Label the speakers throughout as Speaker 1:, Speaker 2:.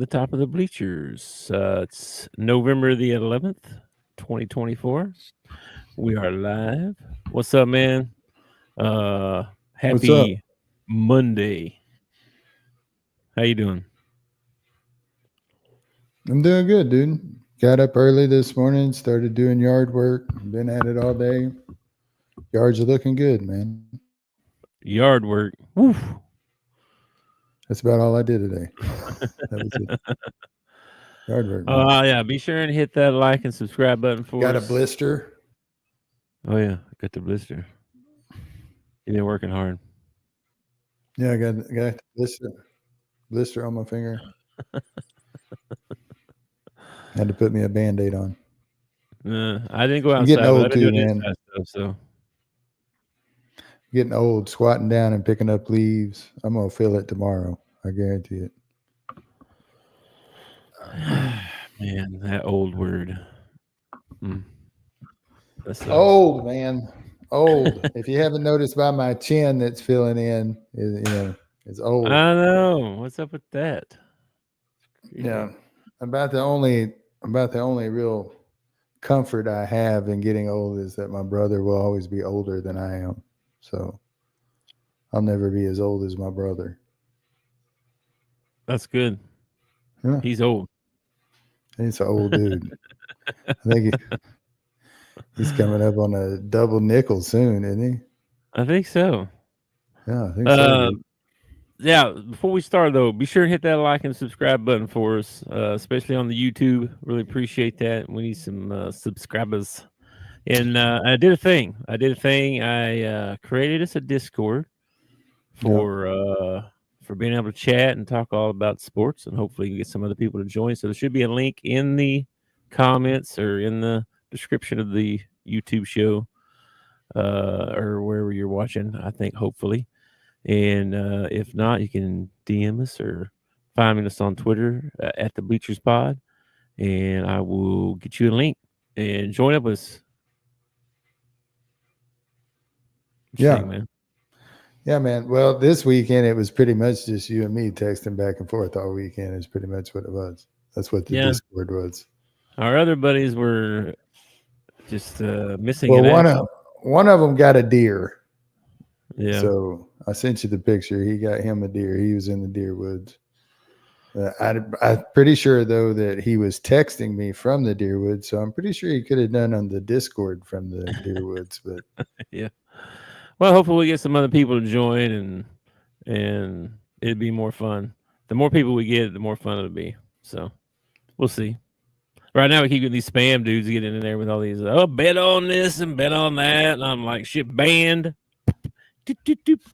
Speaker 1: the top of the bleachers. It's November the 11th, 2024. We are live. What's up, man?
Speaker 2: What's up?
Speaker 1: Happy Monday. How you doing?
Speaker 2: I'm doing good, dude. Got up early this morning, started doing yard work. Been at it all day. Yards are looking good, man.
Speaker 1: Yard work. Woof.
Speaker 2: That's about all I did today. That was it. Yard work, man.
Speaker 1: Yeah. Be sure and hit that like and subscribe button for
Speaker 2: Got a
Speaker 1: us.
Speaker 2: blister.
Speaker 1: Oh yeah, got the blister. You've been working hard.
Speaker 2: Yeah, I got the blister on my finger. Had to put me a band-aid on.
Speaker 1: I didn't go
Speaker 2: I'm getting
Speaker 1: outside, but I've
Speaker 2: old
Speaker 1: been
Speaker 2: too,
Speaker 1: doing
Speaker 2: man.
Speaker 1: inside stuff. So
Speaker 2: Getting old, squatting down and picking up leaves. I'm gonna feel it tomorrow. I guarantee it.
Speaker 1: man, that old word. Mm, that sucks.
Speaker 2: Old, man. Old. If you haven't noticed by my chin that's filling in, it's old.
Speaker 1: I know. What's up with that?
Speaker 2: Yeah.
Speaker 1: Creepy.
Speaker 2: About the only real comfort I have in getting old is that my brother will always be older than I am. So I'll never be as old as my brother.
Speaker 1: That's good.
Speaker 2: Yeah.
Speaker 1: He's old.
Speaker 2: He's an old dude. I think he's coming up on a double nickel soon, isn't he?
Speaker 1: I think so.
Speaker 2: Yeah, I think so,
Speaker 1: Uh,
Speaker 2: dude.
Speaker 1: yeah. Before we start, though, be sure to hit that like and subscribe button for us, especially on the YouTube. Really appreciate that. We need some subscribers. And I did a thing. I created us a Discord
Speaker 2: Yeah.
Speaker 1: for being able to chat and talk all about sports, and hopefully get some other people to join. So there should be a link in the comments or in the description of the YouTube show, or wherever you're watching. I think hopefully, and if not, you can DM us or find us on Twitter at the Bleachers Pod, and I will get you a link and join up with us. What you think,
Speaker 2: Yeah.
Speaker 1: man?
Speaker 2: Yeah, man. Well, this weekend it was pretty much just you and me texting back and forth all weekend is pretty much what it was. That's what the
Speaker 1: Yeah,
Speaker 2: Discord was.
Speaker 1: our other buddies were just missing
Speaker 2: Well,
Speaker 1: in action.
Speaker 2: one of them got a deer.
Speaker 1: Yeah,
Speaker 2: So I sent you the picture. He got him a deer. He was in the deer woods. I'm pretty sure though that he was texting me from the deer woods. So I'm pretty sure he could have done on the Discord from the deer woods. But
Speaker 1: yeah. Well, hopefully we get some other people to join, and it'd be more fun. The more people we get, the more fun it'll be. So we'll see. Right now we keep getting these spam dudes getting in there with all these bet on this and bet on that, and I'm like, shit, banned,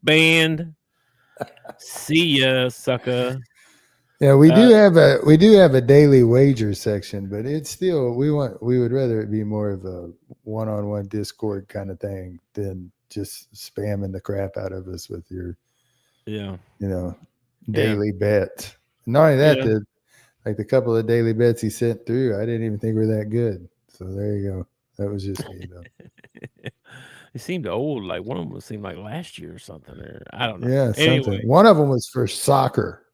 Speaker 1: banned. See ya, sucker.
Speaker 2: yeah, we do have a daily wager section, but it's still we would rather it be more of a one-on-one Discord kind of thing than just spamming the crap out of us with your
Speaker 1: Yeah,
Speaker 2: you know
Speaker 1: yeah,
Speaker 2: daily bets. Not only that,
Speaker 1: yeah.
Speaker 2: the couple of daily bets he sent through, I didn't even think were that good. So there you go. That was just me though.
Speaker 1: It seemed old. Like one of them seemed like last year or something, or I don't know.
Speaker 2: Yeah, something.
Speaker 1: Anyway,
Speaker 2: One of them was for soccer.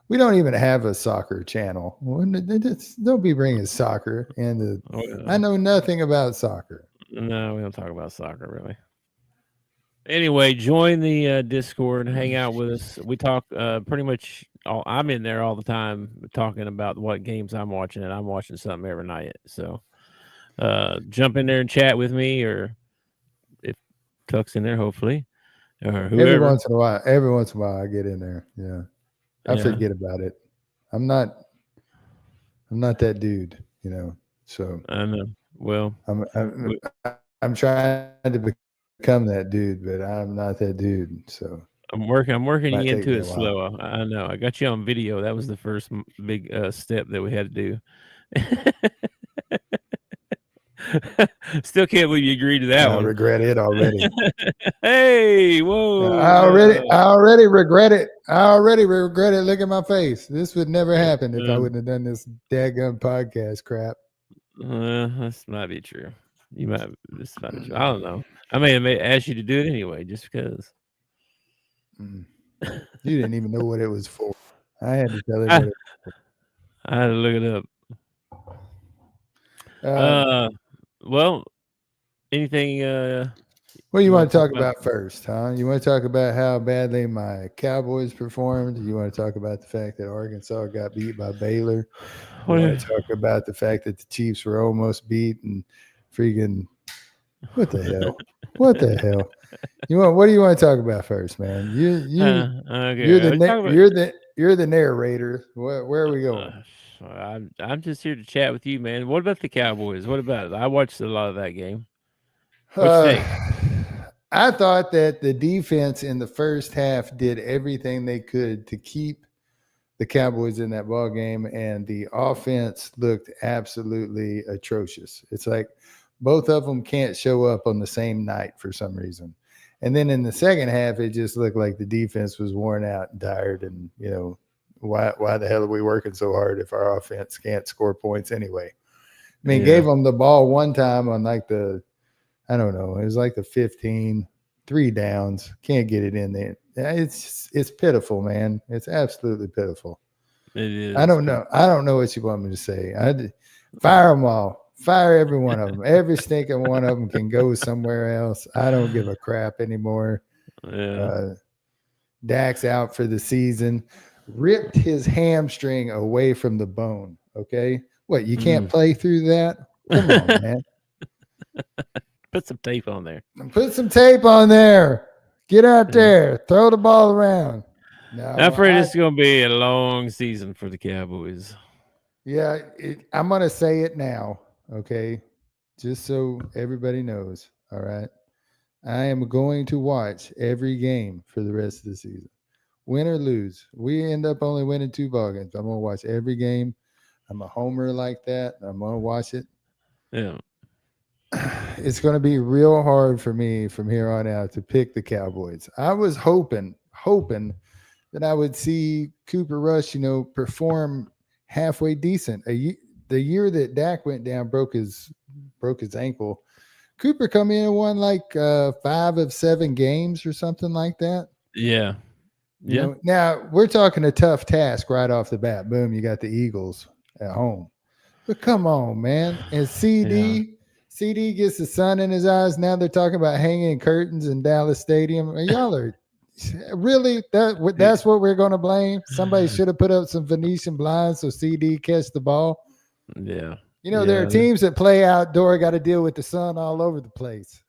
Speaker 2: We don't even have a soccer channel. Don't be bringing soccer, and I know nothing about soccer.
Speaker 1: no, we don't talk about soccer really. Anyway, join the Discord, hang out with us. We talk pretty much. I'm in there all the time talking about what games I'm watching, and I'm watching something every night. So jump in there and chat with me, or if Tuck's in there, hopefully, or
Speaker 2: Every
Speaker 1: whoever.
Speaker 2: once in a while, I get in there. Yeah, I
Speaker 1: Yeah,
Speaker 2: forget about it. I'm not. I'm not that dude. So
Speaker 1: I know. Well,
Speaker 2: I'm. I'm,
Speaker 1: we,
Speaker 2: I'm trying to become that dude, but I'm not that dude. So
Speaker 1: I'm working. I'm
Speaker 2: might
Speaker 1: working
Speaker 2: take
Speaker 1: you
Speaker 2: me a
Speaker 1: into it
Speaker 2: while.
Speaker 1: slow. I know. I got you on video. That was the first big step that we had to do. Still can't believe you agreed to that
Speaker 2: I
Speaker 1: one.
Speaker 2: regret it already.
Speaker 1: Hey,
Speaker 2: Yeah,
Speaker 1: whoa,
Speaker 2: I already regret it. I already regret it. Look at my face. This would never happen if I
Speaker 1: uh,
Speaker 2: wouldn't have done this daggum podcast crap.
Speaker 1: This might be true. You might. This might be true. I don't know. I may ask you to do it anyway, just because.
Speaker 2: Mm. You didn't even know what it was for. I had to tell him
Speaker 1: I,
Speaker 2: what it was for.
Speaker 1: I had to look it up.
Speaker 2: Uh,
Speaker 1: Uh, well, anything
Speaker 2: what do you
Speaker 1: you
Speaker 2: want
Speaker 1: want
Speaker 2: to
Speaker 1: to talk
Speaker 2: talk
Speaker 1: about?
Speaker 2: about first, huh? You want to talk about how badly my Cowboys performed? You want to talk about the fact that Arkansas got beat by Baylor? You
Speaker 1: What?
Speaker 2: want to talk about the fact that the Chiefs were almost beat and freaking what the hell? What the hell? You want? What do you want to talk about first, man? You're
Speaker 1: Okay,
Speaker 2: the
Speaker 1: we talk about.
Speaker 2: you're the narrator. Where are we going?
Speaker 1: I'm just here to chat with you, man. What about the Cowboys? What about it? I watched a lot of that game. What you
Speaker 2: Uh,
Speaker 1: think?
Speaker 2: I thought that the defense in the first half did everything they could to keep the Cowboys in that ball game, and the offense looked absolutely atrocious. It's like both of them can't show up on the same night for some reason. And then in the second half, it just looked like the defense was worn out and tired. And why the hell are we working so hard if our offense can't score points anyway? I mean,
Speaker 1: Yeah,
Speaker 2: gave them the ball one time on like I don't know, it was like the 15, 3 downs, can't get it in there. It's pitiful, man. It's absolutely pitiful.
Speaker 1: it
Speaker 2: I
Speaker 1: is.
Speaker 2: don't know. I don't know what you want me to say. Fire them all. Fire every one of them. Every stinking one of them can go somewhere else. I don't give a crap anymore.
Speaker 1: Yeah.
Speaker 2: Uh, Dak's out for the season. Ripped his hamstring away from the bone. Okay. What? You can't
Speaker 1: Mm.
Speaker 2: play through that? Come on, man.
Speaker 1: Put some tape on there.
Speaker 2: Put some tape on there. Get out
Speaker 1: Yeah.
Speaker 2: there. Throw the ball around.
Speaker 1: I'm
Speaker 2: No,
Speaker 1: afraid it's going to be a long season for the Cowboys.
Speaker 2: I'm going to say it now. Okay. Just so everybody knows. All right. I am going to watch every game for the rest of the season. Win or lose. We end up only winning 2 ball games. I'm going to watch every game. I'm a homer like that. I'm going to watch it.
Speaker 1: Yeah.
Speaker 2: It's going to be real hard for me from here on out to pick the Cowboys. I was hoping that I would see Cooper Rush, perform halfway decent. The year that Dak went down, broke his ankle. Cooper come in and won like 5 of 7 games or something like that.
Speaker 1: Yeah. Yeah.
Speaker 2: Now we're talking a tough task right off the bat. Boom, you got the Eagles at home. But come on, man. And
Speaker 1: Yeah.
Speaker 2: CD gets the sun in his eyes. Now they're talking about hanging curtains in Dallas Stadium. Y'all are really that's what we're going to blame. Somebody should have put up some Venetian blinds so CD catch the ball.
Speaker 1: Yeah.
Speaker 2: There are
Speaker 1: Yeah.
Speaker 2: teams that play outdoor, got to deal with the sun all over the place.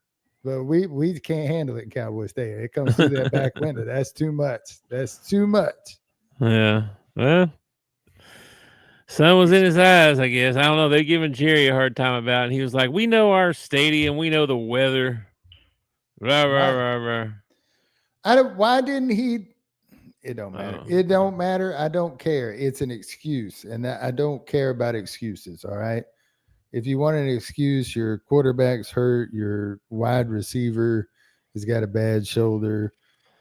Speaker 2: But we can't handle it in Cowboy Stadium. It comes through that back window. That's too much. That's too much.
Speaker 1: Yeah. Well, sun was in his eyes, I guess. I don't know. They're giving Jerry a hard time about it. And he was like, we know our stadium. We know the weather. Rah, rah,
Speaker 2: Why?
Speaker 1: rah, rah.
Speaker 2: Why didn't he? It don't matter.
Speaker 1: Oh,
Speaker 2: It don't matter. I don't care. It's an excuse, and I don't care about excuses. All right. If you want an excuse, your quarterback's hurt, your wide receiver has got a bad shoulder.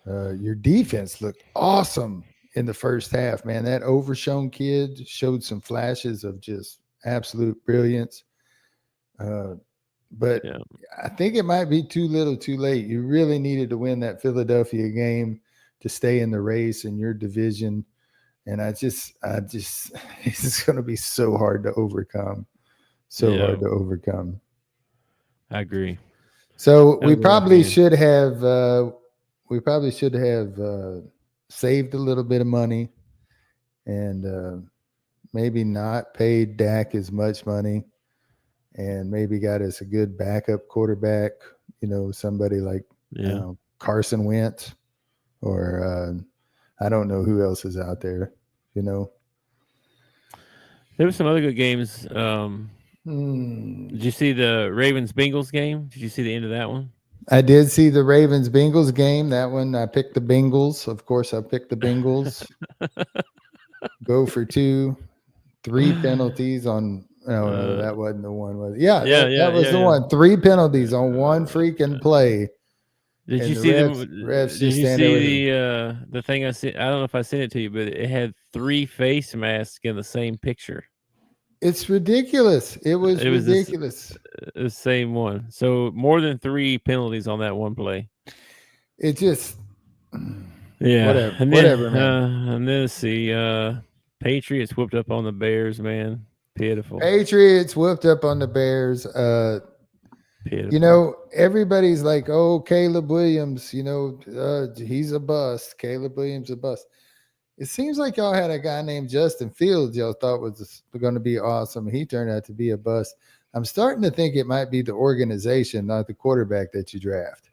Speaker 2: Your defense looked awesome in the first half, man. That Overshown kid showed some flashes of just absolute brilliance. But
Speaker 1: yeah.
Speaker 2: I think it might be too little, too late. You really needed to win that Philadelphia game to stay in the race in your division. And I just, it's going to be so hard to overcome. So
Speaker 1: Yeah.
Speaker 2: hard to overcome.
Speaker 1: I agree.
Speaker 2: So
Speaker 1: That was a rough game.
Speaker 2: we probably should have saved a little bit of money and maybe not paid Dak as much money and maybe got us a good backup quarterback, somebody like
Speaker 1: Yeah.
Speaker 2: Carson Wentz or I don't know who else is out there, you know.
Speaker 1: There were some other good games. Did you see the Ravens Bengals game? Did you see the end of that one?
Speaker 2: I did see the Ravens Bengals game. That one I picked the Bengals. Of course, I picked the Bengals. Go for 2, 3 penalties on. No,
Speaker 1: Uh,
Speaker 2: that wasn't the one. Was it? Yeah,
Speaker 1: yeah,
Speaker 2: that
Speaker 1: yeah,
Speaker 2: was
Speaker 1: yeah,
Speaker 2: the
Speaker 1: yeah.
Speaker 2: one. 3 penalties on one freaking play,
Speaker 1: Did you
Speaker 2: and the
Speaker 1: see
Speaker 2: refs
Speaker 1: Did
Speaker 2: just
Speaker 1: you
Speaker 2: stand there with him.
Speaker 1: see the thing I sent? I don't know if I sent it to you, but it had 3 face masks in the same picture.
Speaker 2: It's ridiculous. It was
Speaker 1: It was
Speaker 2: ridiculous.
Speaker 1: the same one. So more than 3 penalties on that one play.
Speaker 2: It just
Speaker 1: Yeah,
Speaker 2: whatever, man.
Speaker 1: and then let's see. Patriots whooped up on the Bears, man. Pitiful.
Speaker 2: Patriots whooped up on the Bears.
Speaker 1: Pitiful.
Speaker 2: Everybody's like, oh, Caleb Williams, he's a bust. Caleb Williams a bust. It seems like y'all had a guy named Justin Fields y'all thought was going to be awesome. He turned out to be a bust. I'm starting to think it might be the organization, not the quarterback that you draft.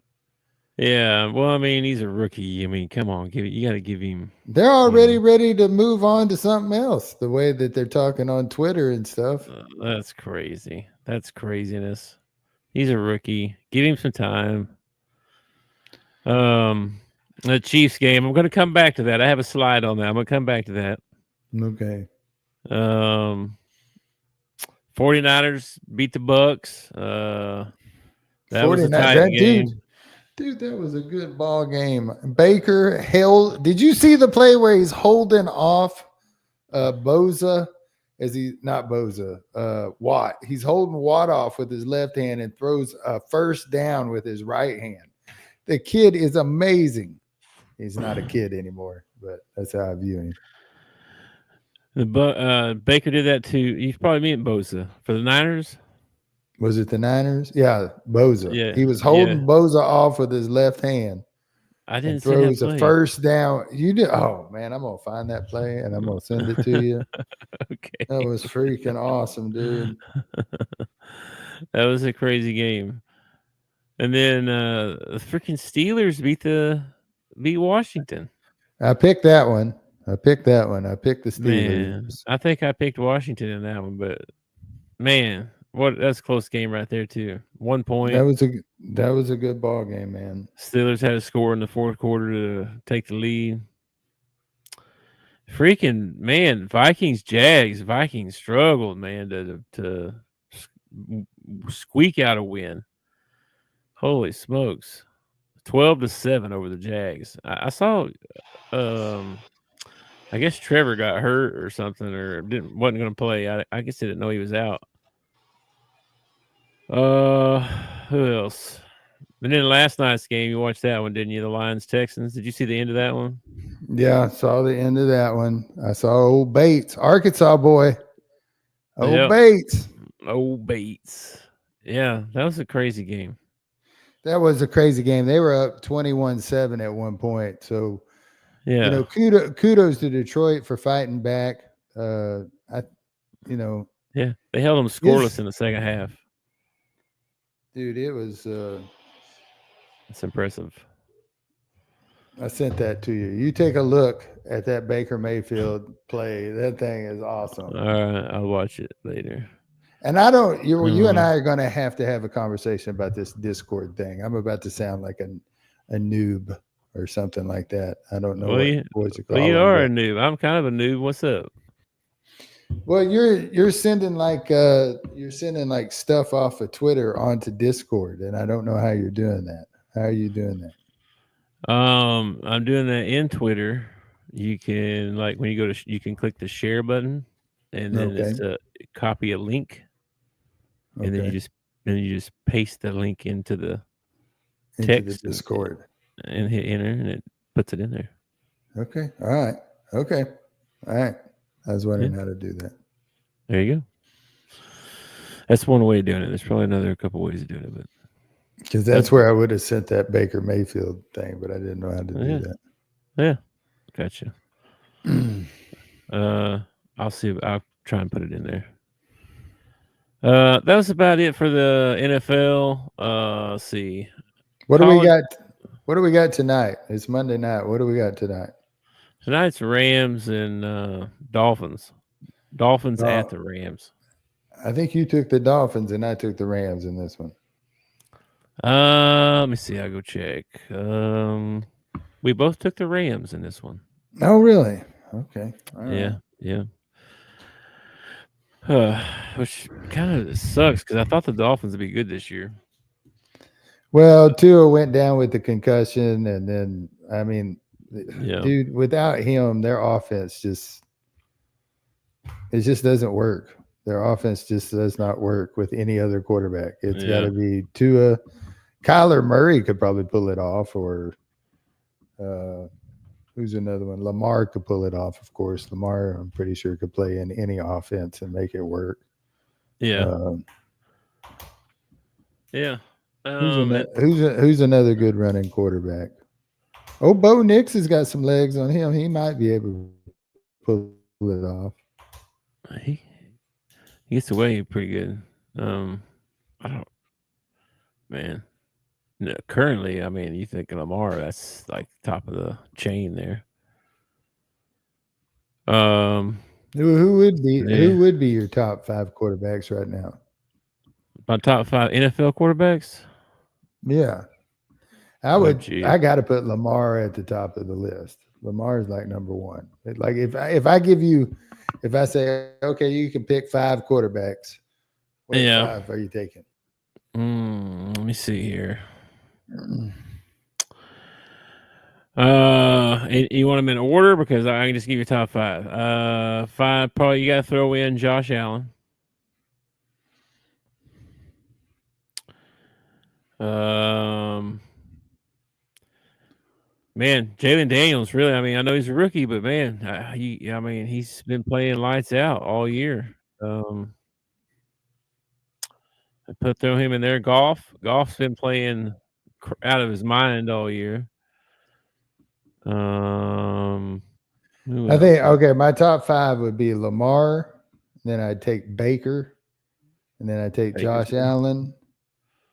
Speaker 1: Yeah, well, I mean, he's a rookie. I mean, come on, you got to give him.
Speaker 2: They're already ready to move on to something else. The way that they're talking on Twitter and stuff.
Speaker 1: That's crazy. That's craziness. He's a rookie. Give him some time. The Chiefs game. I'm going to come back to that. I have a slide on that. I'm going to come back to that.
Speaker 2: Okay.
Speaker 1: 49ers beat the Bucks. That was a tight game.
Speaker 2: Dude, that was a good ball game. Baker held. Did you see the play where he's holding off Boza? Watt. He's holding Watt off with his left hand and throws a first down with his right hand. The kid is amazing. He's not a kid anymore, but that's how I view him.
Speaker 1: Baker did that too. You probably meant Boza for the Niners.
Speaker 2: Was it the Niners? Yeah, Boza. Yeah, he was holding Boza off with his left hand.
Speaker 1: I didn't see
Speaker 2: throws
Speaker 1: that play.
Speaker 2: A first down. You did. Oh man, I'm gonna find that play and I'm gonna send it to you.
Speaker 1: Okay,
Speaker 2: that was freaking awesome, dude.
Speaker 1: That was a crazy game. And then the freaking Steelers beat Washington.
Speaker 2: I picked that one. I picked the Steelers.
Speaker 1: Man, I think I picked Washington in that one, but man, that's a close game right there too. 1 point.
Speaker 2: That was a good ball game, man.
Speaker 1: Steelers had a score in the fourth quarter to take the lead. Freaking man, Jags struggled, man, to squeak out a win. Holy smokes. 12-7 over the Jags. I saw I guess Trevor got hurt or something, or wasn't going to play. I guess I didn't know he was out. Who else? And then last night's game, you watched that one, didn't you? The Lions-Texans. Did you see the end of that one?
Speaker 2: Yeah, I saw the end of that one. I saw old Bates, Arkansas boy. Bates.
Speaker 1: Old Bates. Yeah, that was a crazy game.
Speaker 2: That was a crazy game. They were up 21-7 at one point. So,
Speaker 1: yeah,
Speaker 2: kudos to Detroit for fighting back.
Speaker 1: Yeah, they held them scoreless in the second half.
Speaker 2: Dude, it was.
Speaker 1: It's impressive.
Speaker 2: I sent that to you. You take a look at that Baker Mayfield play. That thing is awesome.
Speaker 1: All right, I'll watch it later.
Speaker 2: And I don't. You and I are going to have a conversation about this Discord thing. I'm about to sound like a noob or something like that. I don't know what you call it.
Speaker 1: Well, you are a noob. I'm kind of a noob. What's up?
Speaker 2: Well, you're sending like stuff off of Twitter onto Discord, and I don't know how you're doing that. How are you doing that?
Speaker 1: I'm doing that in Twitter. You can when you go to you can click the share button, and then it's a copy a link, and then you just paste the link into the text
Speaker 2: the Discord
Speaker 1: and hit enter, and it puts it in there.
Speaker 2: Okay. All right. Okay. All right. I was wondering how to do that.
Speaker 1: There you go. That's one way of doing it. There's probably another couple ways of doing it, but
Speaker 2: because that's where I would have sent that Baker Mayfield thing, but I didn't know how to do that.
Speaker 1: Yeah, gotcha. I'll see. I'll try and put it in there. That was about it for the NFL. Let's see.
Speaker 2: What do we got? What do we got tonight? It's Monday night. What do we got tonight?
Speaker 1: Tonight's Rams and Dolphins. Dolphins at the Rams.
Speaker 2: I think you took the Dolphins and I took the Rams in this one.
Speaker 1: Let me see. I'll go check. We both took the Rams in this one.
Speaker 2: Oh, really? Okay.
Speaker 1: All right. Yeah. Which kind of sucks because I thought the Dolphins would be good this year.
Speaker 2: Well, Tua went down with the concussion, and then dude, without him, their offense just doesn't work. Their offense just does not work with any other quarterback. It's got to be Tua. Kyler Murray could probably pull it off, or Who's another one? Lamar could pull it off, of course. Lamar, I'm pretty sure, could play in any offense and make it work.
Speaker 1: Yeah.
Speaker 2: Um,
Speaker 1: Yeah.
Speaker 2: who's another good running quarterback? Oh, Bo Nix has got some legs on him. He might be able to pull it off.
Speaker 1: He gets away pretty good. I don't, man. No, currently, I mean, you think Lamar, that's like top of the chain there.
Speaker 2: Who
Speaker 1: Yeah.
Speaker 2: would be your top 5 quarterbacks right now?
Speaker 1: My top 5 NFL quarterbacks.
Speaker 2: Yeah,
Speaker 1: Oh, gee.
Speaker 2: I got to put Lamar at the top of the list. Lamar is like number one. Like if I give you, if I say, okay, you can pick 5 quarterbacks, what
Speaker 1: Yeah.
Speaker 2: 5 are you taking?
Speaker 1: Let me see here. You want them in order because I can just give you top 5. 5, probably you got to throw in Josh Allen. Man, Jalen Daniels, really. I mean, I know he's a rookie, but man, I mean, he's been playing lights out all year. I throw him in there. Golf's been playing out of his mind all year. Who
Speaker 2: I
Speaker 1: else?
Speaker 2: think okay, my top 5 would be Lamar, then I'd take Baker, and then I'd take
Speaker 1: Baker's
Speaker 2: Josh
Speaker 1: good.
Speaker 2: Allen,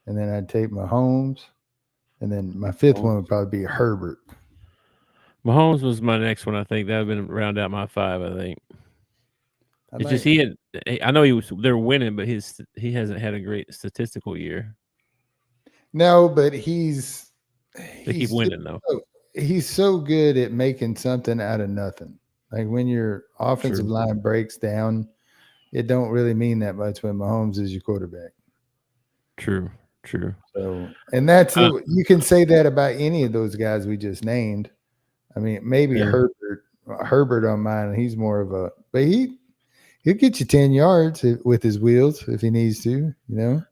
Speaker 2: and then I'd take Mahomes, and then my 5th one would probably be Herbert.
Speaker 1: Mahomes was my next one. I think that would have been round out my 5. I think it's just I know they're winning, but he hasn't had a great statistical year.
Speaker 2: No, but
Speaker 1: They keep
Speaker 2: he's
Speaker 1: winning though.
Speaker 2: he's so good at making something out of nothing. Like when your offensive
Speaker 1: True.
Speaker 2: line breaks down, it don't really mean that much when Mahomes is your quarterback.
Speaker 1: True.
Speaker 2: So, and that's you can say that about any of those guys we just named. I mean, maybe
Speaker 1: Yeah.
Speaker 2: Herbert on mine. He's more of a, but he'll get you 10 yards with his wheels if he needs to. You know.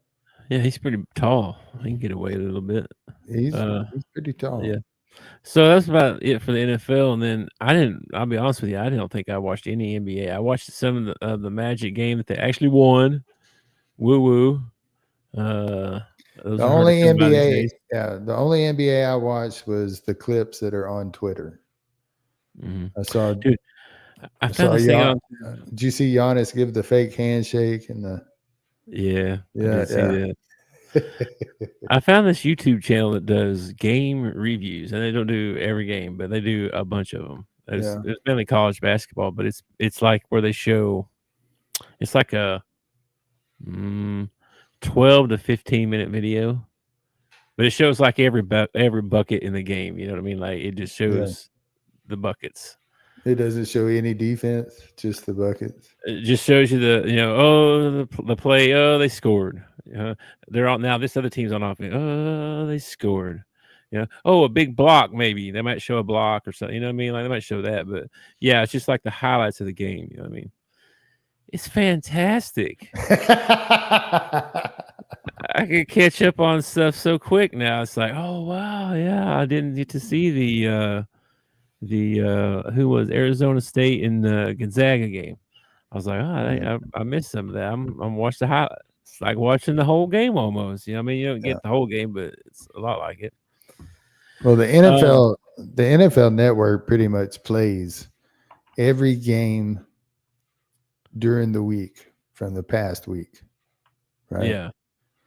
Speaker 1: Yeah, he's pretty tall. He can get away a little bit.
Speaker 2: He's pretty tall.
Speaker 1: Yeah. So that's about it for the NFL. And then I'll be honest with you, I don't think I watched any NBA. I watched some of the Magic game that they actually won. Woo woo. Those
Speaker 2: The
Speaker 1: are hard to
Speaker 2: only
Speaker 1: come by these
Speaker 2: NBA,
Speaker 1: days.
Speaker 2: the only NBA I watched was the clips that are on Twitter.
Speaker 1: Mm-hmm.
Speaker 2: I saw,
Speaker 1: Dude, I found this thing on.
Speaker 2: Did you see Giannis give the fake handshake and the?
Speaker 1: Yeah, I
Speaker 2: Yeah,
Speaker 1: did see that. I found this YouTube channel that does game reviews, and they don't do every game, but they do a bunch of them. It's mainly college basketball, but it's like where they show. It's like a 12 to 15-minute video, but it shows like every bucket in the game. You know what I mean? Like it just shows the buckets.
Speaker 2: It doesn't show any defense, just the buckets.
Speaker 1: It just shows you the play. Oh, they scored. They're on now. This other team's on offense. Oh, they scored. Oh, a big block. Maybe they might show a block or something. You know what I mean? Like they might show that, but yeah, it's just like the highlights of the game. You know what I mean? It's fantastic. I can catch up on stuff so quick now. It's like, oh wow, yeah, I didn't get to see the who was Arizona State in the Gonzaga game. I was like, I missed some of that. I'm watching the highlights. It's like watching the whole game almost. You know, I mean, you don't get the whole game, but it's a lot like it.
Speaker 2: Well, the NFL Network pretty much plays every game during the week from the past week, right?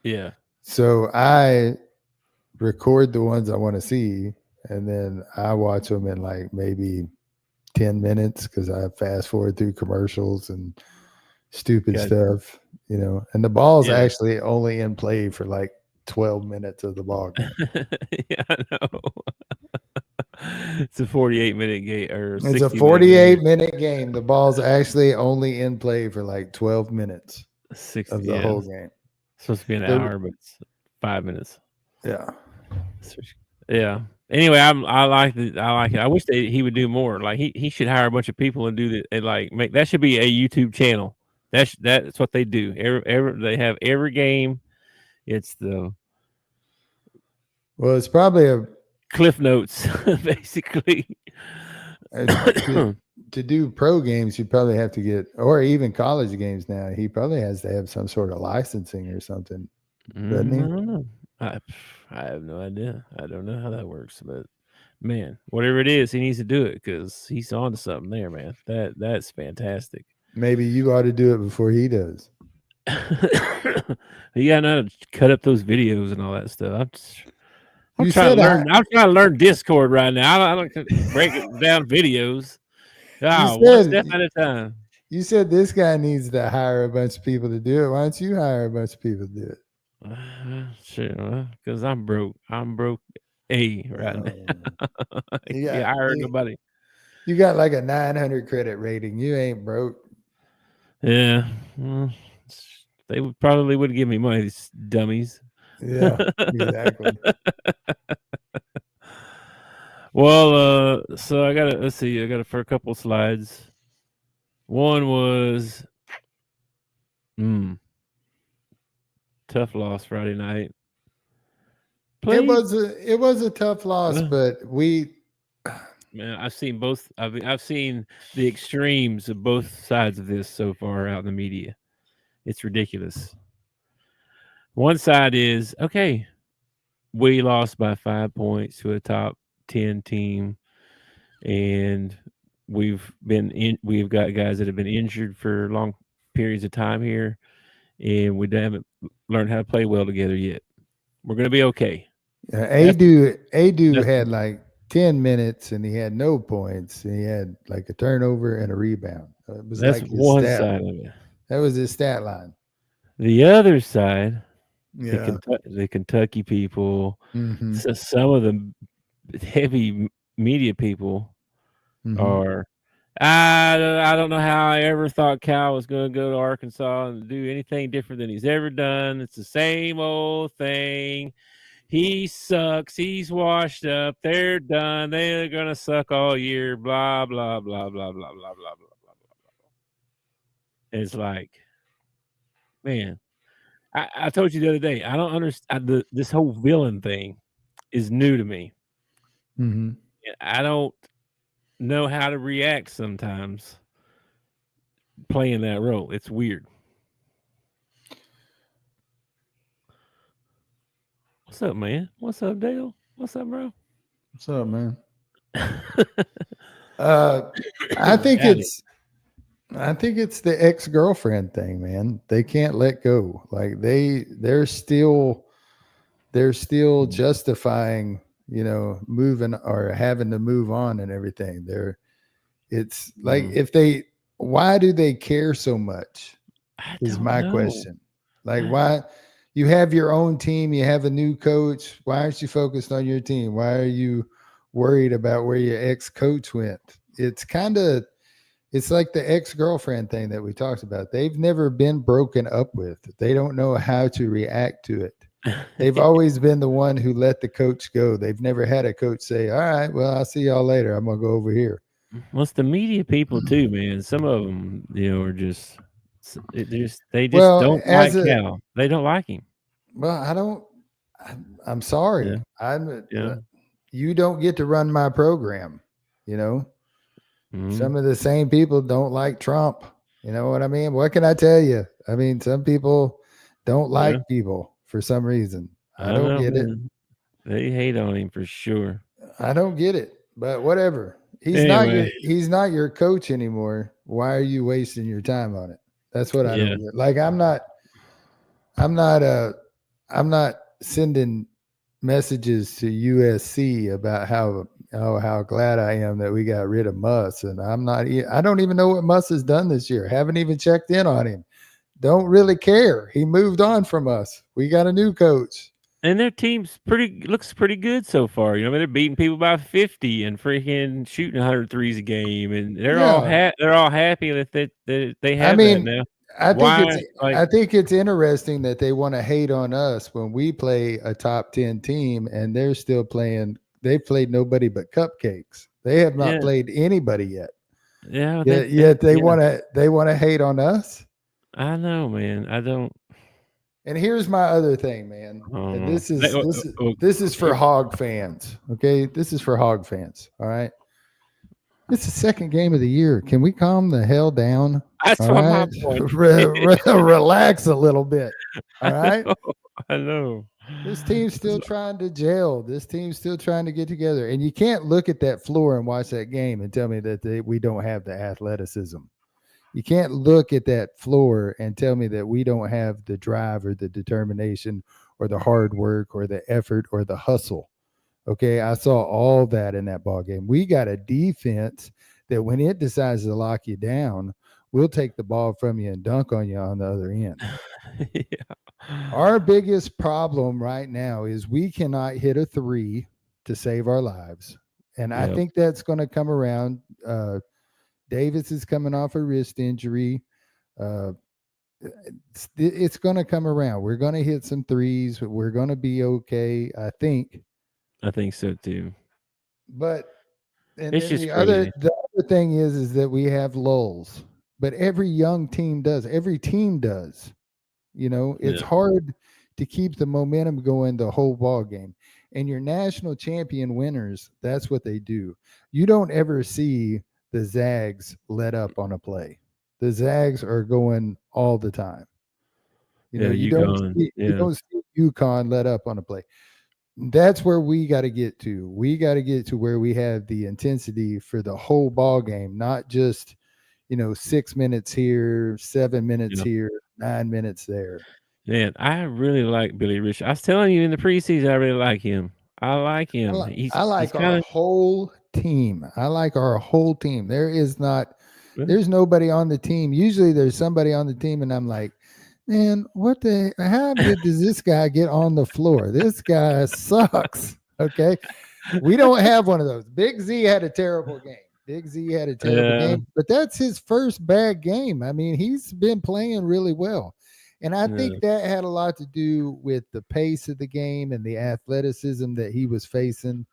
Speaker 1: Yeah.
Speaker 2: So I record the ones I want to see, and then I watch them in like maybe 10 minutes because I fast forward through commercials and stupid stuff, and the ball's actually only in play for like 12 minutes of the ball game.
Speaker 1: Yeah, I know. It's a 48-minute game or
Speaker 2: it's a 48-minute game. The ball's actually only in play for like 12 minutes of the whole game.
Speaker 1: It's supposed to be an hour, but it's 5 minutes.
Speaker 2: Yeah.
Speaker 1: Anyway, I like it. I wish he would do more. Like he should hire a bunch of people and do that. And like make that should be a YouTube channel. That's what they do. They have every game. It's
Speaker 2: it's probably a
Speaker 1: Cliff Notes basically.
Speaker 2: to, to do pro games, you probably have to get, or even college games now, he probably has to have some sort of licensing or something, doesn't
Speaker 1: I
Speaker 2: he?
Speaker 1: don't know. I have no idea. I don't know how that works, but man, whatever it is, he needs to do it because he's on to something there, man. That's fantastic.
Speaker 2: Maybe you ought to do it before he does.
Speaker 1: You gotta know how to cut up those videos and all that stuff. I'm
Speaker 2: You
Speaker 1: trying to
Speaker 2: said
Speaker 1: learn. I'm trying to learn Discord right now. I don't break it down videos.
Speaker 2: you
Speaker 1: Ah, one
Speaker 2: said
Speaker 1: step at a time.
Speaker 2: you said this guy needs to hire a bunch of people to do it. Why don't you hire a bunch of people to do it?
Speaker 1: Sure, because I'm broke. I'm broke. Right
Speaker 2: Um,
Speaker 1: now. I
Speaker 2: you
Speaker 1: can't
Speaker 2: got
Speaker 1: hire
Speaker 2: you,
Speaker 1: nobody.
Speaker 2: you got like a 900 credit rating. You ain't broke.
Speaker 1: Yeah, well, they would probably would give me money. These dummies.
Speaker 2: Yeah, exactly.
Speaker 1: Well, so I got let's see. I got it for a couple slides. One was, mm, tough loss Friday night. Played,
Speaker 2: It was a tough loss,
Speaker 1: uh,
Speaker 2: but we
Speaker 1: man. I've seen both. I've seen the extremes of both sides of this so far out in the media. It's ridiculous. One side is okay. We lost by 5 points to a top 10 team, and we've got guys that have been injured for long periods of time here, and we haven't learned how to play well together yet. We're gonna be okay. That's
Speaker 2: Adu
Speaker 1: that's
Speaker 2: had like 10 minutes and he had no points. And he had like a turnover and a rebound. It was
Speaker 1: that's
Speaker 2: like his
Speaker 1: one
Speaker 2: stat.
Speaker 1: side of it.
Speaker 2: That was his stat line.
Speaker 1: The other side,
Speaker 2: Yeah.
Speaker 1: The Kentucky people,
Speaker 2: Mm-hmm.
Speaker 1: so some of the heavy media people
Speaker 2: Mm-hmm.
Speaker 1: are. I don't know how I ever thought Cal was going to go to Arkansas and do anything different than he's ever done. It's the same old thing. He sucks. He's washed up. They're done. They're going to suck all year. Blah, blah, blah, blah, blah, blah, blah, blah, blah, blah, blah. It's like, man, I told you the other day, I don't understand. This whole villain thing is new to me.
Speaker 2: Mm-hmm.
Speaker 1: I don't know how to react sometimes playing that role. It's weird. What's up, man? What's up, Dale? What's up, bro?
Speaker 2: What's up, man? Uh, I think
Speaker 1: Howdy.
Speaker 2: it's I think it's the ex-girlfriend thing, man. They can't let go. Like they're still justifying, moving or having to move on and everything. It's like
Speaker 1: Mm,
Speaker 2: if they why do they care so much?
Speaker 1: I
Speaker 2: Is
Speaker 1: don't
Speaker 2: my
Speaker 1: know.
Speaker 2: question. Like
Speaker 1: I,
Speaker 2: why you have your own team, you have a new coach. Why aren't you focused on your team? Why are you worried about where your ex-coach went? It's like the ex-girlfriend thing that we talked about. They've never been broken up with. They don't know how to react to it. They've always been the one who let the coach go. They've never had a coach say, "All right, well, I'll see y'all later. I'm gonna go over here."
Speaker 1: well, it's the media people too, man. Some of them, are they just
Speaker 2: Well,
Speaker 1: don't like Cal. They don't like him.
Speaker 2: I don't. I'm sorry.
Speaker 1: Yeah, yeah.
Speaker 2: You don't get to run my program. You know,
Speaker 1: Mm-hmm.
Speaker 2: some of the same people don't like Trump. You know what I mean? What can I tell you? I mean, some people don't
Speaker 1: Yeah,
Speaker 2: like people for some reason. I
Speaker 1: I
Speaker 2: don't
Speaker 1: know,
Speaker 2: get it.
Speaker 1: man. They hate on him for sure.
Speaker 2: I don't get it. But whatever.
Speaker 1: Anyway,
Speaker 2: He's not your coach anymore. Why are you wasting your time on it? That's what I
Speaker 1: yeah,
Speaker 2: don't get. Like I'm not I'm not sending messages to USC about how glad I am that we got rid of Muss, and I don't even know what Muss has done this year. Haven't even checked in on him. Don't really care. He moved on from us. We got a new coach.
Speaker 1: and their team's looks pretty good so far. I mean, they're beating people by 50 and freaking shooting 100 threes a game, and
Speaker 2: Yeah,
Speaker 1: they're all happy that they
Speaker 2: I
Speaker 1: have that
Speaker 2: mean,
Speaker 1: now.
Speaker 2: I think it's
Speaker 1: Why? Like,
Speaker 2: I think it's interesting that they want to hate on us when we play a top 10 team and they're still playing. They've played nobody but cupcakes. They have not
Speaker 1: yeah,
Speaker 2: played anybody yet.
Speaker 1: yeah,
Speaker 2: Yet
Speaker 1: yeah.
Speaker 2: they want to hate on us.
Speaker 1: I know, man. I don't.
Speaker 2: And here's my other thing, man.
Speaker 1: I don't
Speaker 2: And
Speaker 1: know.
Speaker 2: this is for hog fans. Okay, this is for hog fans. All right. It's the second game of the year. Can we calm the hell down?
Speaker 1: That's
Speaker 2: All
Speaker 1: what my
Speaker 2: right.
Speaker 1: point.
Speaker 2: Relax a little bit. All
Speaker 1: I
Speaker 2: right.
Speaker 1: know. I know.
Speaker 2: This team's still trying to gel. This team's still trying to get together. And you can't look at that floor and watch that game and tell me that we don't have the athleticism. You can't look at that floor and tell me that we don't have the drive or the determination or the hard work or the effort or the hustle. Okay, I saw all that in that ball game. We got a defense that when it decides to lock you down, we'll take the ball from you and dunk on you on the other end.
Speaker 1: Yeah.
Speaker 2: Our biggest problem right now is we cannot hit a three to save our lives. And I
Speaker 1: Yep.
Speaker 2: think that's going to come around. Davis is coming off a wrist injury. Uh, it's going to come around. We're going to hit some threes. We're going to be okay, I think.
Speaker 1: I think so too.
Speaker 2: But and
Speaker 1: It's
Speaker 2: then
Speaker 1: just crazy.
Speaker 2: the other thing is that we have lulls. But every young team does. Every team does. You know, it's
Speaker 1: Yeah.
Speaker 2: hard to keep the momentum going the whole ball game. And your national champion winners, that's what they do. You don't ever see the Zags let up on a play. The Zags are going all the time. You know,
Speaker 1: Yeah. UConn.
Speaker 2: you
Speaker 1: Yeah.
Speaker 2: don't see UConn let up on a play. That's where we got to get to. We got to get to where we have the intensity for the whole ball game, not just 6 minutes here, 7 minutes
Speaker 1: Yeah.
Speaker 2: here, 9 minutes there.
Speaker 1: Man, I really like Billy Rich. I was telling you in the preseason, I really like him. I like him.
Speaker 2: I
Speaker 1: He's
Speaker 2: like our
Speaker 1: kind of
Speaker 2: whole team. I like our whole team.
Speaker 1: well,
Speaker 2: There's nobody on the team. Usually there's somebody on the team, and I'm like, man, how does this guy get on the floor? This guy sucks. Okay. We don't have one of those. Big Z had a terrible game. Big Z had a terrible
Speaker 1: yeah,
Speaker 2: game, but that's his first bad game. I mean, he's been playing really well. And I
Speaker 1: yeah,
Speaker 2: think that had a lot to do with the pace of the game and the athleticism that he was facing.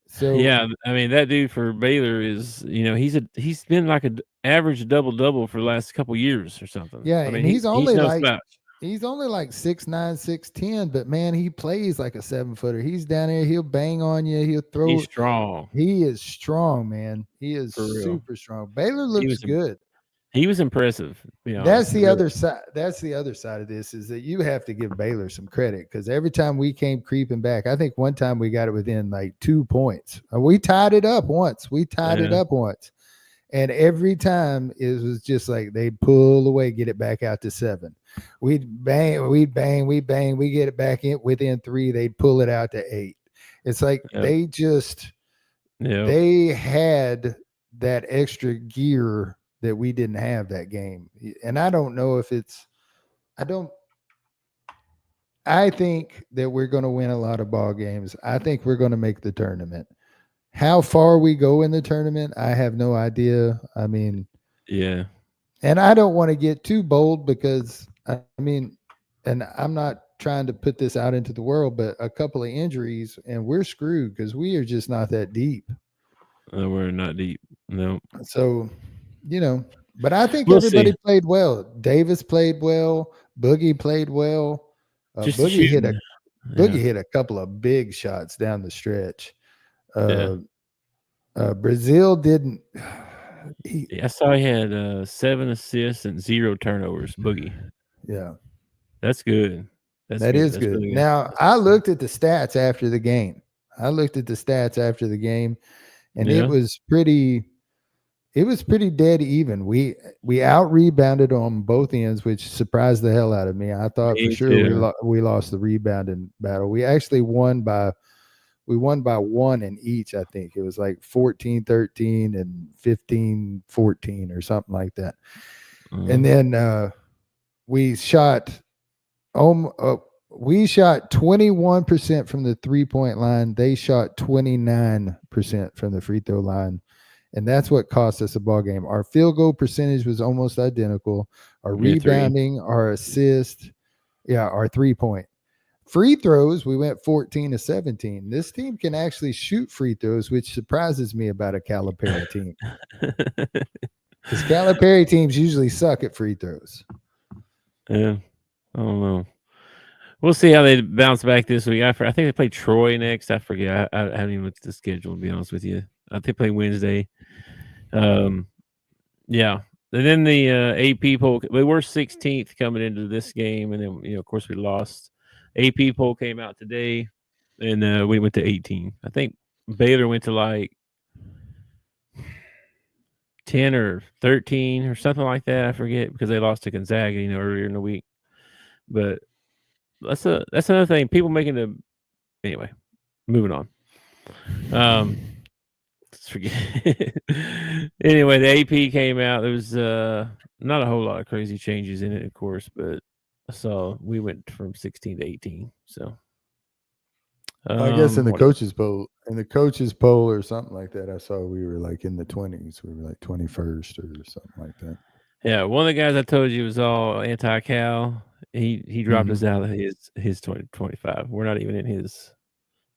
Speaker 2: So,
Speaker 1: yeah. I mean, that dude for Baylor is, he's been like a average double double for the last couple years or something.
Speaker 2: yeah,
Speaker 1: I
Speaker 2: and
Speaker 1: mean, he's no slouch.
Speaker 2: he's only like 6'9", 6'10", but man, he plays like a 7-footer. He's down there, he'll bang on you, he'll
Speaker 1: He's
Speaker 2: throw.
Speaker 1: strong
Speaker 2: He is strong, man. He is
Speaker 1: for real.
Speaker 2: super strong. Baylor
Speaker 1: He
Speaker 2: looks
Speaker 1: was
Speaker 2: good.
Speaker 1: he was impressive. To be
Speaker 2: That's
Speaker 1: honest,
Speaker 2: the
Speaker 1: really.
Speaker 2: other side. That's the other side of this is that you have to give Baylor some credit because every time we came creeping back, I think one time we got it within like 2 points. We tied it up once.
Speaker 1: Yeah,
Speaker 2: And every time it was just like they'd pull away, get it back out to 7. We'd bang, we get it back in within 3. They'd pull it out to 8. It's like
Speaker 1: yeah, yeah,
Speaker 2: they had that extra gear that we didn't have that game. And I don't know if I don't I think that we're going to win a lot of ball games. I think we're going to make the tournament. How far we go in the tournament, I have no idea. I mean,
Speaker 1: yeah.
Speaker 2: and I don't want to get too bold because I mean, and I'm not trying to put this out into the world, but a couple of injuries and we're screwed because we are just not that deep.
Speaker 1: We're not deep. No,
Speaker 2: So, but I think
Speaker 1: we'll see.
Speaker 2: everybody played well. Davis played well. Boogie played well.
Speaker 1: Just the shooting.
Speaker 2: Boogie
Speaker 1: Yeah,
Speaker 2: hit a couple of big shots down the stretch.
Speaker 1: yeah.
Speaker 2: Uh, Brazil didn't.
Speaker 1: I saw he had 7 assists and 0 turnovers. Boogie.
Speaker 2: Yeah,
Speaker 1: That's good. That's
Speaker 2: that
Speaker 1: good.
Speaker 2: is
Speaker 1: That's
Speaker 2: good.
Speaker 1: really good.
Speaker 2: Now I looked at the stats after the game. And
Speaker 1: Yeah,
Speaker 2: it was pretty dead even. We out rebounded on both ends, which surprised the hell out of me. I thought for
Speaker 1: me
Speaker 2: sure
Speaker 1: too.
Speaker 2: we lost the rebounding battle. We actually won by 1 in each. I think it was like 14-13 and 15-14 or something like that. And then we shot we shot 21% from the 3-point line. They shot 29% from the free throw line. And that's what cost us a ball game. Our field goal percentage was almost identical. Our
Speaker 1: Yeah, 3.
Speaker 2: rebounding, our assist, our 3-point. Free throws, we went 14-17. This team can actually shoot free throws, which surprises me about a Calipari team. Because Calipari teams usually suck at free throws.
Speaker 1: Yeah, I don't know. We'll see how they bounce back this week. I think they play Troy next. I forget. I haven't even looked at the schedule, to be honest with you. I think they play Wednesday. Um, yeah. And then the AP poll, we were 16th coming into this game, and then of course we lost. AP poll came out today, and we went to 18. I think Baylor went to like 10 or 13 or something like that. I forget because they lost to Gonzaga, earlier in the week. But that's another thing. People making the anyway. Moving on. Let's forget. Anyway, the AP came out. There was not a whole lot of crazy changes in it, of course, but I saw we went from 16 to 18. So
Speaker 2: I guess in the
Speaker 1: what else?
Speaker 2: coaches poll or something like that, I saw we were like in the 20s. We were like 21st or something like that.
Speaker 1: Yeah, one of the guys I told you was all anti-Cal. He dropped us out of his 2025. We're not even in his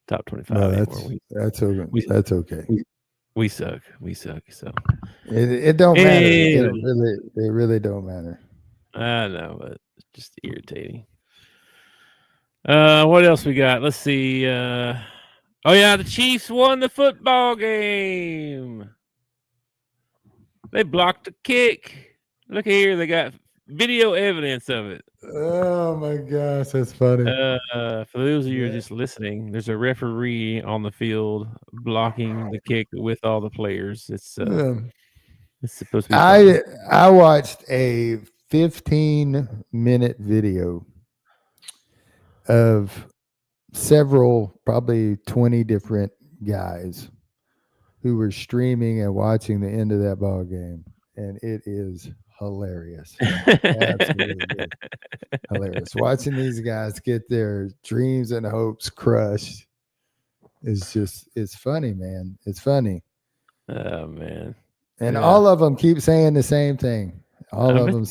Speaker 1: top 25
Speaker 2: No,
Speaker 1: anymore.
Speaker 2: that's okay.
Speaker 1: We
Speaker 2: That's okay.
Speaker 1: we suck. We suck. So
Speaker 2: It don't matter.
Speaker 1: anyway,
Speaker 2: It really don't matter.
Speaker 1: I know, but it's just irritating. What else we got? Let's see. Oh yeah, the Chiefs won the football game. They blocked the kick. Look here, they got video evidence of it.
Speaker 2: Oh my gosh, that's funny.
Speaker 1: For those of you who are
Speaker 2: Yeah.
Speaker 1: just listening, there's a referee on the field blocking the kick with all the players. It's supposed to be funny.
Speaker 2: I watched a 15-minute video of several, probably 20 different guys who were streaming and watching the end of that ball game, and it is hilarious. Absolutely hilarious. Watching these guys get their dreams and hopes crushed it's funny, man. It's funny.
Speaker 1: Oh man.
Speaker 2: And
Speaker 1: Yeah.
Speaker 2: all of them keep saying the same thing. All
Speaker 1: I
Speaker 2: of
Speaker 1: bet-
Speaker 2: them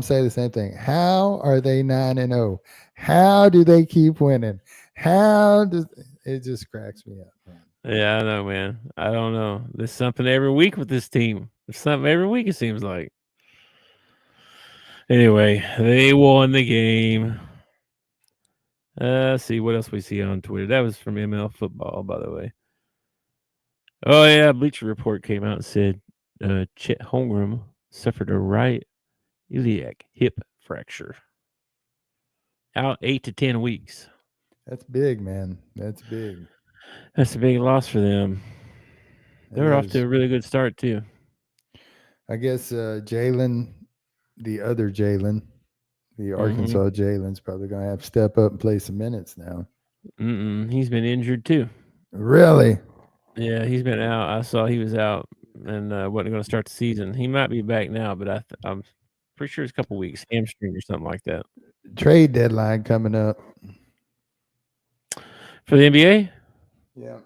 Speaker 2: say the same thing. How are they 9-0? How do they keep winning? How does it just cracks me up, man.
Speaker 1: Yeah, I know, man. I don't know. There's something every week with this team. There's something every week, it seems like. Anyway, they won the game. Let's see what else we see on Twitter. That was from ML Football, by the way. Oh, yeah. Bleacher Report came out and said Chet Holmgren suffered a right iliac hip fracture. Out 8 to 10 weeks.
Speaker 2: That's big, man. That's big.
Speaker 1: That's a big loss for them. They were off to a really good start, too.
Speaker 2: I guess Jalen, the other Jalen, the Arkansas Jalen's probably going to have to step up and play some minutes now.
Speaker 1: He's been injured, too.
Speaker 2: Really?
Speaker 1: Yeah, he's been out. I saw he was out and wasn't going to start the season. He might be back now, but I'm pretty sure it's a couple weeks, hamstring or something like that.
Speaker 2: Trade deadline coming up.
Speaker 1: For the NBA?
Speaker 2: Yeah.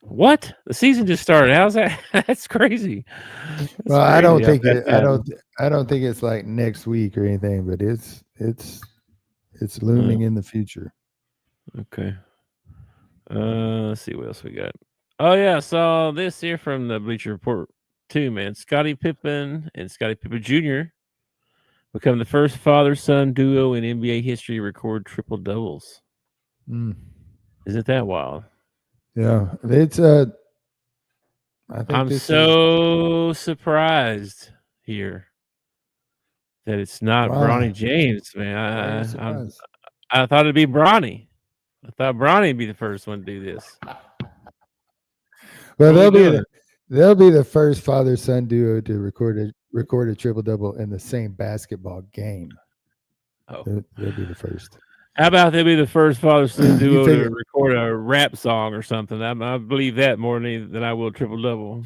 Speaker 1: What? The season just started. How's that? That's crazy. That's
Speaker 2: Well,
Speaker 1: crazy.
Speaker 2: I don't think it's like next week or anything, but it's looming in the future.
Speaker 1: Okay. Let's see what else we got. Oh yeah, I saw this here from the Bleacher Report too, man. Scottie Pippen and Scottie Pippen Jr. become the first father-son duo in NBA history to record triple doubles. Isn't that wild?
Speaker 2: Yeah, it's I think
Speaker 1: I'm so surprised here that it's not Bronny James, man. I thought it'd be Bronny. I thought Bronny would be the first one to do this.
Speaker 2: Well, they'll be the first father-son duo to record a triple-double in the same basketball game.
Speaker 1: Oh,
Speaker 2: they'll be the first.
Speaker 1: How about they'll be the first father-son duo to record a rap song or something? I believe that more than I will triple-double.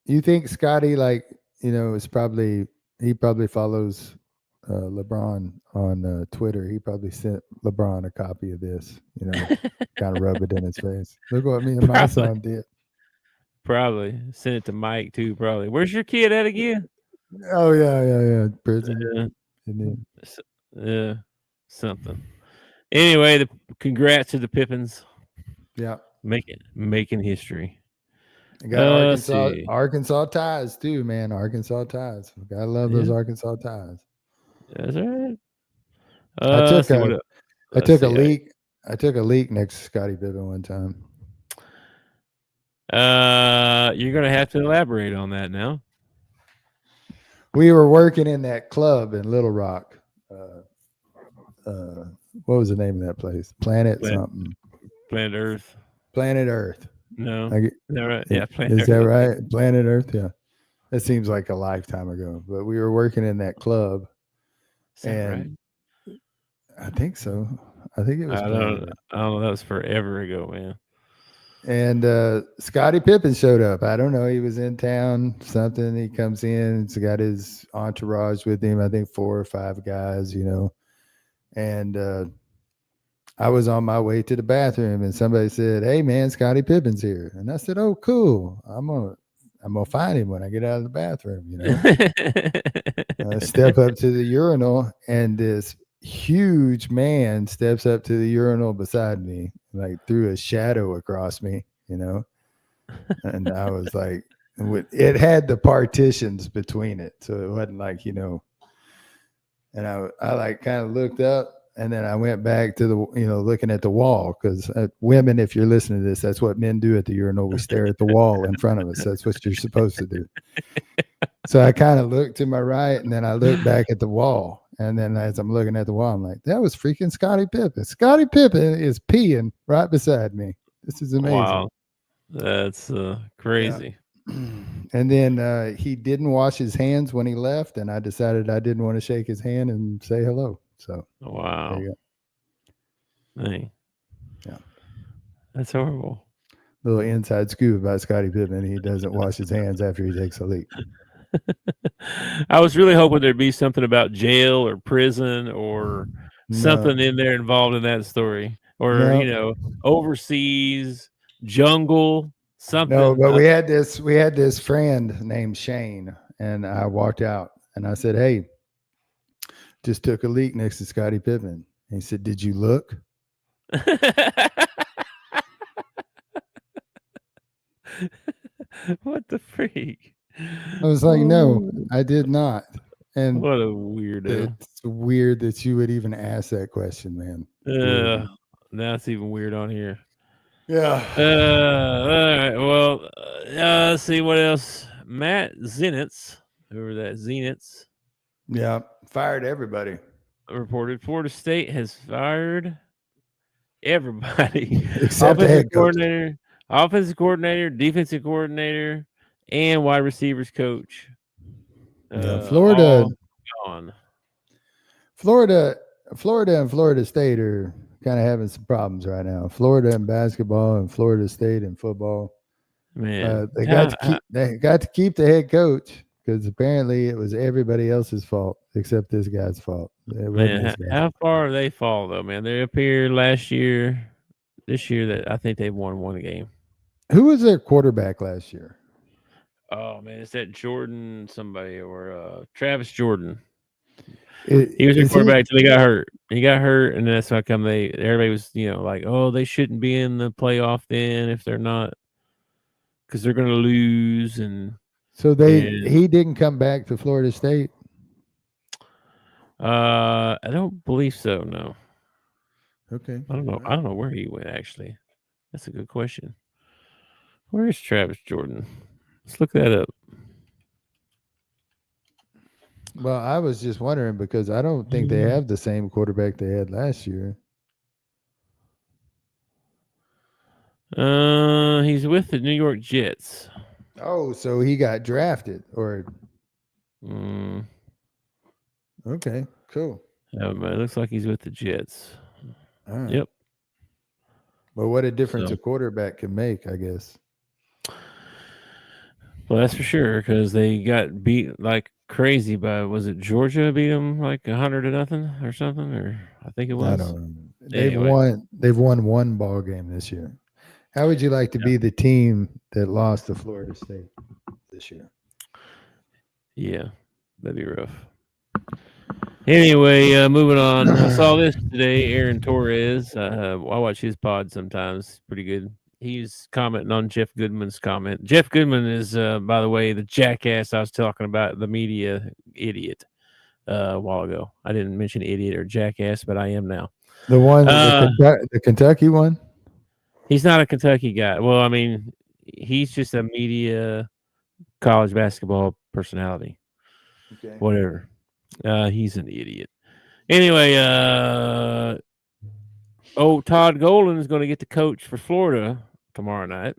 Speaker 2: You think Scotty, is he probably follows LeBron on Twitter. He probably sent LeBron a copy of this, kind of rub it in his face. Look what me and my son did.
Speaker 1: Probably send it to Mike too. Probably. Where's your kid at again?
Speaker 2: Oh yeah, prison.
Speaker 1: Yeah, something. Anyway, congrats to the Pippins.
Speaker 2: Yeah,
Speaker 1: making history.
Speaker 2: I got Arkansas ties too, man. Arkansas ties. Gotta love those Arkansas ties.
Speaker 1: That's right.
Speaker 2: I took a leak next to Scottie Pippen one time.
Speaker 1: You're gonna have to elaborate on that now.
Speaker 2: We were working in that club in Little Rock. What was the name of that place? Planet something.
Speaker 1: Planet Earth.
Speaker 2: Planet Earth.
Speaker 1: No.
Speaker 2: Is
Speaker 1: that right? Yeah, Planet
Speaker 2: Is that
Speaker 1: Earth.
Speaker 2: right? Planet Earth. Yeah. That seems like a lifetime ago. But we were working in that club,
Speaker 1: Is that right?
Speaker 2: I think so. I think it was
Speaker 1: I
Speaker 2: Planet
Speaker 1: don't
Speaker 2: Earth.
Speaker 1: know. That was forever ago, man.
Speaker 2: And Scottie Pippen showed up. I don't know. He was in town, something. He comes in. He's got his entourage with him. I think 4 or 5 guys, And I was on my way to the bathroom, and somebody said, "Hey, man, Scottie Pippen's here." And I said, "Oh, cool. I'm gonna find him when I get out of the bathroom." I step up to the urinal, and this huge man steps up to the urinal beside me, like threw a shadow across me, and I was like, it had the partitions between it, so it wasn't like, and I like kind of looked up, and then I went back to the, looking at the wall, because women, if you're listening to this, that's what men do at the urinal. We stare at the wall in front of us. That's what you're supposed to do. So I kind of looked to my right, and then I looked back at the wall. And then as I'm looking at the wall, I'm like, that was freaking Scottie Pippen. Scottie Pippen is peeing right beside me. This is amazing.
Speaker 1: Wow. That's crazy.
Speaker 2: Yeah. And then he didn't wash his hands when he left, and I decided I didn't want to shake his hand and say hello. So
Speaker 1: wow.
Speaker 2: there you
Speaker 1: go. Hey.
Speaker 2: Yeah.
Speaker 1: That's horrible.
Speaker 2: Little inside scoop about Scottie Pippen. He doesn't wash his hands after he takes a leak.
Speaker 1: I was really hoping there'd be something about jail or prison or something in there involved in that story, or overseas jungle something.
Speaker 2: No, but we had this friend named Shane, and I walked out and I said, "Hey, just took a leak next to Scottie Pippen." And he said, "Did you look?"
Speaker 1: What the freak?
Speaker 2: I was like, "No, I did not." And
Speaker 1: what a weirdo.
Speaker 2: It's weird that you would even ask that question, man.
Speaker 1: That's even weird on here.
Speaker 2: Yeah.
Speaker 1: All right. Well, let's see what else. Matt Zenitz, whoever that Zenitz.
Speaker 2: Yeah, fired everybody.
Speaker 1: Reported Florida State has fired everybody
Speaker 2: except the head coach.
Speaker 1: Offensive coordinator, defensive coordinator, and wide receivers coach.
Speaker 2: Florida and Florida State are kind of having some problems right now. Florida in basketball and Florida State in football.
Speaker 1: Man,
Speaker 2: they got to keep the head coach, because apparently it was everybody else's fault except this guy's fault.
Speaker 1: Man, how far have they fall though, man? They appeared last year. This year, that I think they've won one game.
Speaker 2: Who was their quarterback last year?
Speaker 1: Oh man, is that Jordan somebody or Travis Jordan? He was their quarterback till he got hurt. He got hurt, and that's how come everybody was like, oh, they shouldn't be in the playoff then if they're not, because they're going to lose. And
Speaker 2: so he didn't come back to Florida State.
Speaker 1: I don't believe so. No.
Speaker 2: Okay.
Speaker 1: I don't know. I don't know where he went, actually. That's a good question. Where is Travis Jordan? Let's look that up.
Speaker 2: Well, I was just wondering, because I don't think they have the same quarterback they had last year.
Speaker 1: He's with the New York Jets.
Speaker 2: Oh, so he got drafted, or? Okay, cool.
Speaker 1: Yeah, but it looks like he's with the Jets.
Speaker 2: Right.
Speaker 1: Yep.
Speaker 2: Well, what a difference a quarterback can make, I guess.
Speaker 1: Well, that's for sure, because they got beat like crazy by, was it Georgia beat them like 100-0 or something? Or I think it was.
Speaker 2: I don't know. They've won one ball game this year. How would you like to be the team that lost to Florida State this year?
Speaker 1: Yeah, that'd be rough. Anyway, moving on. I saw this today. Aaron Torres. I watch his pod sometimes. Pretty good. He's commenting on Jeff Goodman's comment. Jeff Goodman is, by the way, the jackass I was talking about, the media idiot a while ago. I didn't mention idiot or jackass, but I am now.
Speaker 2: The one, the Kentucky one?
Speaker 1: He's not a Kentucky guy. Well, I mean, he's just a media college basketball personality.
Speaker 2: Okay.
Speaker 1: Whatever. He's an idiot. Anyway, Todd Golden is going to get to coach for Florida tomorrow night.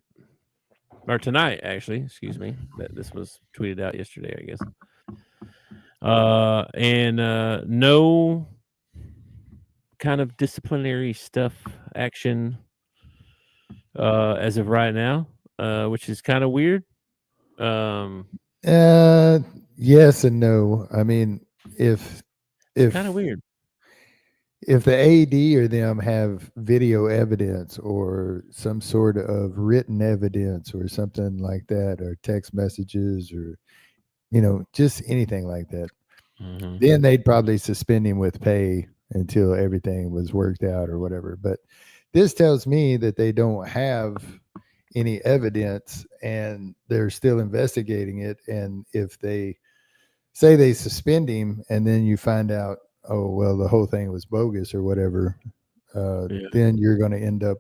Speaker 1: Or tonight, actually. Excuse me. This was tweeted out yesterday, I guess. And no kind of disciplinary stuff action as of right now, which is kind of weird.
Speaker 2: Yes and no. I mean, if
Speaker 1: Kind of weird.
Speaker 2: if the AD or them have video evidence or some sort of written evidence or something like that, or text messages or just anything like that, then they'd probably suspend him with pay until everything was worked out or whatever. But this tells me that they don't have any evidence and they're still investigating it. And if they say they suspend him and then you find out, oh, well, the whole thing was bogus or whatever, then you're going to end up,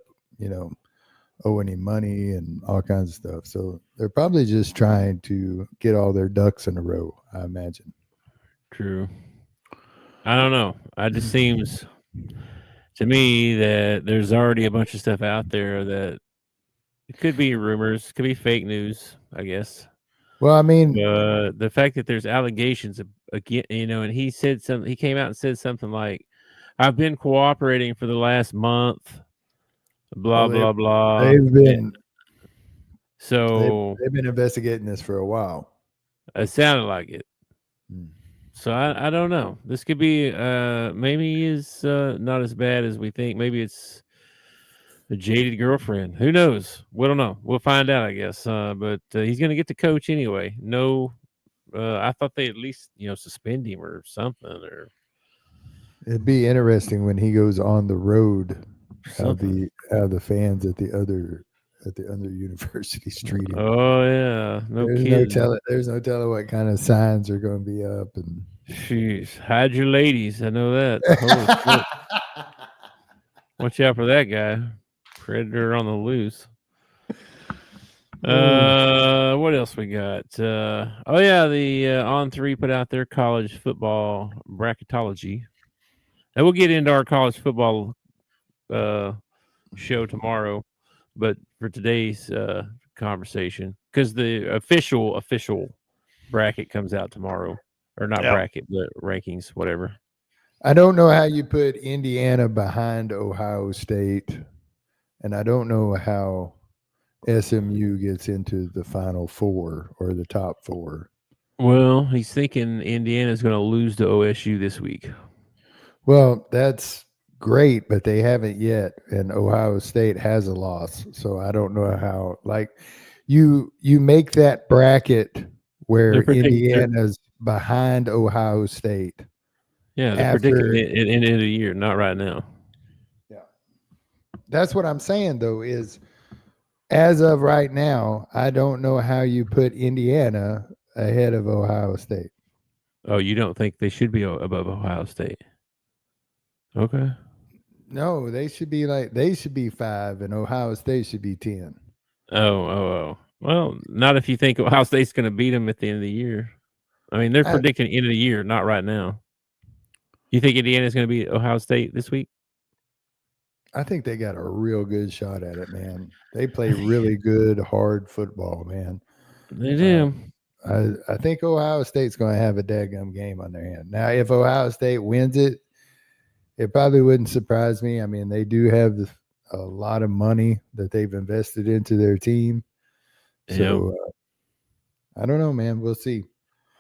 Speaker 2: owing him money and all kinds of stuff. So they're probably just trying to get all their ducks in a row, I imagine.
Speaker 1: True. I don't know. It just seems to me that there's already a bunch of stuff out there that it could be rumors, could be fake news, I guess.
Speaker 2: Well, I mean,
Speaker 1: the fact that there's allegations again, and he said something. He came out and said something like, "I've been cooperating for the last month." Blah blah blah.
Speaker 2: They've been
Speaker 1: they've
Speaker 2: been investigating this for a while.
Speaker 1: It sounded like it. So I don't know. This could be maybe is not as bad as we think. Maybe it's a jaded girlfriend. Who knows? We don't know. We'll find out, I guess. But he's going to get to coach anyway. No, I thought they at least suspend him or something. Or
Speaker 2: it'd be interesting when he goes on the road. How the fans at the other universities treat him.
Speaker 1: Oh yeah,
Speaker 2: there's no telling what kind of signs are going to be up. And
Speaker 1: jeez, hide your ladies. I know that. Watch out for that guy. Predator on the loose. What else we got? The On3 put out their college football bracketology. And we'll get into our college football show tomorrow, but for today's conversation, because the official bracket comes out tomorrow, or not bracket, but rankings, whatever.
Speaker 2: I don't know how you put Indiana behind Ohio State, and I don't know how SMU gets into the Final Four or the top four.
Speaker 1: Well, he's thinking Indiana's going to lose to OSU this week.
Speaker 2: Well, that's great, but they haven't yet, and Ohio State has a loss, so I don't know how. Like, you make that bracket where Indiana's behind Ohio State.
Speaker 1: Yeah, they're predicting it at the end of the year, not right now.
Speaker 2: Yeah, that's what I'm saying, though, is as of right now, I don't know how you put Indiana ahead of Ohio State.
Speaker 1: Oh, you don't think they should be above Ohio State? Okay.
Speaker 2: No, they should be 5, and Ohio State should be 10.
Speaker 1: Oh. Well, not if you think Ohio State's going to beat them at the end of the year. I mean, they're predicting end of the year, not right now. You think Indiana's going to beat Ohio State this week?
Speaker 2: I think they got a real good shot at it, man. They play really good, hard football, man.
Speaker 1: They do.
Speaker 2: I think Ohio State's going to have a daggum game on their hand. Now, if Ohio State wins it, it probably wouldn't surprise me. I mean, they do have a lot of money that they've invested into their team. So, I don't know, man. We'll see.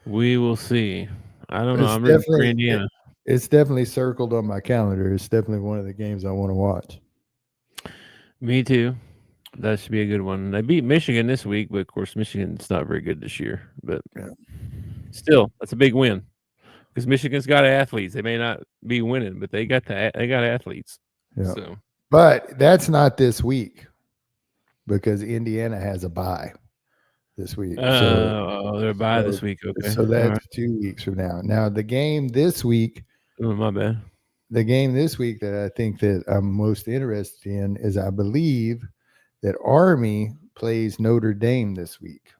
Speaker 1: We will see. I don't know. I'm rooting for Indiana.
Speaker 2: It's definitely circled on my calendar. It's definitely one of the games I want to watch.
Speaker 1: Me too. That should be a good one. They beat Michigan this week, but of course, Michigan's not very good this year. But still, that's a big win because Michigan's got athletes. They may not be winning, but they got athletes.
Speaker 2: Yeah.
Speaker 1: So.
Speaker 2: But that's not this week because Indiana has a bye this week.
Speaker 1: They're bye this week. Okay.
Speaker 2: So that's 2 weeks from now. Now, the game this week.
Speaker 1: Oh, my bad.
Speaker 2: The game this week that I think that I'm most interested in is I believe that Army plays Notre Dame this week?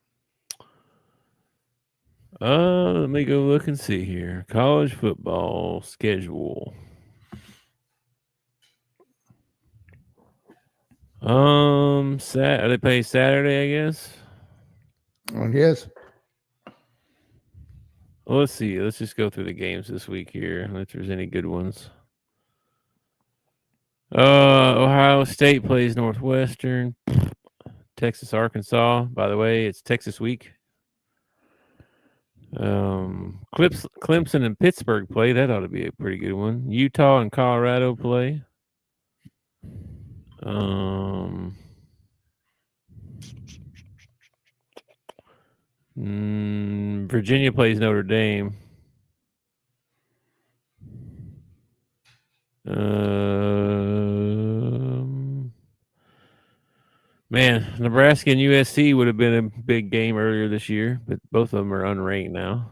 Speaker 1: Let me go look and see here. College football schedule. They play Saturday, I guess.
Speaker 2: Yes.
Speaker 1: Well, let's see. Let's just go through the games this week here. If there's any good ones. Ohio State plays Northwestern. Texas, Arkansas. By the way, it's Texas week. Clemson and Pittsburgh play. That ought to be a pretty good one. Utah and Colorado play. Virginia plays Notre Dame. Man, Nebraska and USC would have been a big game earlier this year, but both of them are unranked now.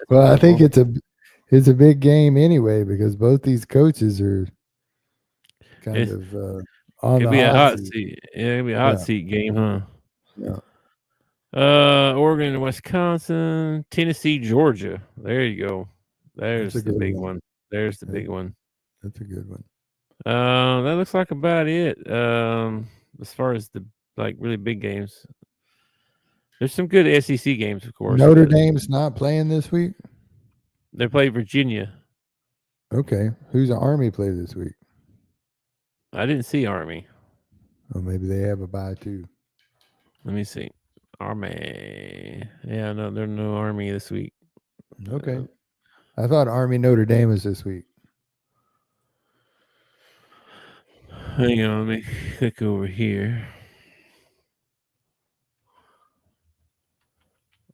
Speaker 2: Well, I think it's a big game anyway because both these coaches are kind of on
Speaker 1: it'd
Speaker 2: the
Speaker 1: be a
Speaker 2: hot
Speaker 1: hot
Speaker 2: seat.
Speaker 1: seat. Yeah, it'd be a hot seat game, huh?
Speaker 2: Yeah.
Speaker 1: Oregon and Wisconsin, Tennessee, Georgia. There you go. There's the big one. There's the big one.
Speaker 2: That's a good one.
Speaker 1: That looks like about it. As far as the really big games, there's some good SEC games, of course.
Speaker 2: Notre Dame's not playing this week.
Speaker 1: They play Virginia.
Speaker 2: Okay, who's the Army play this week?
Speaker 1: I didn't see Army.
Speaker 2: Oh, maybe they have a bye too.
Speaker 1: Let me see. Army. Yeah, no, there's no Army this week.
Speaker 2: Okay. I thought Army Notre Dame was this week.
Speaker 1: Hang on, let me click over here.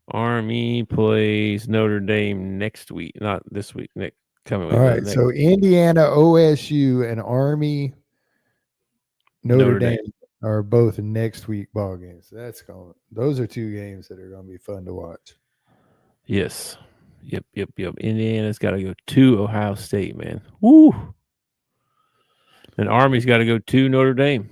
Speaker 1: Army plays Notre Dame next week, not this week, next coming week.
Speaker 2: All right, so Indiana, OSU, and Army Notre Dame are both next week ball games. Those are two games that are going to be fun to watch.
Speaker 1: Yes. Yep. Indiana's got to go to Ohio State, man. Woo! And Army's got to go to Notre Dame.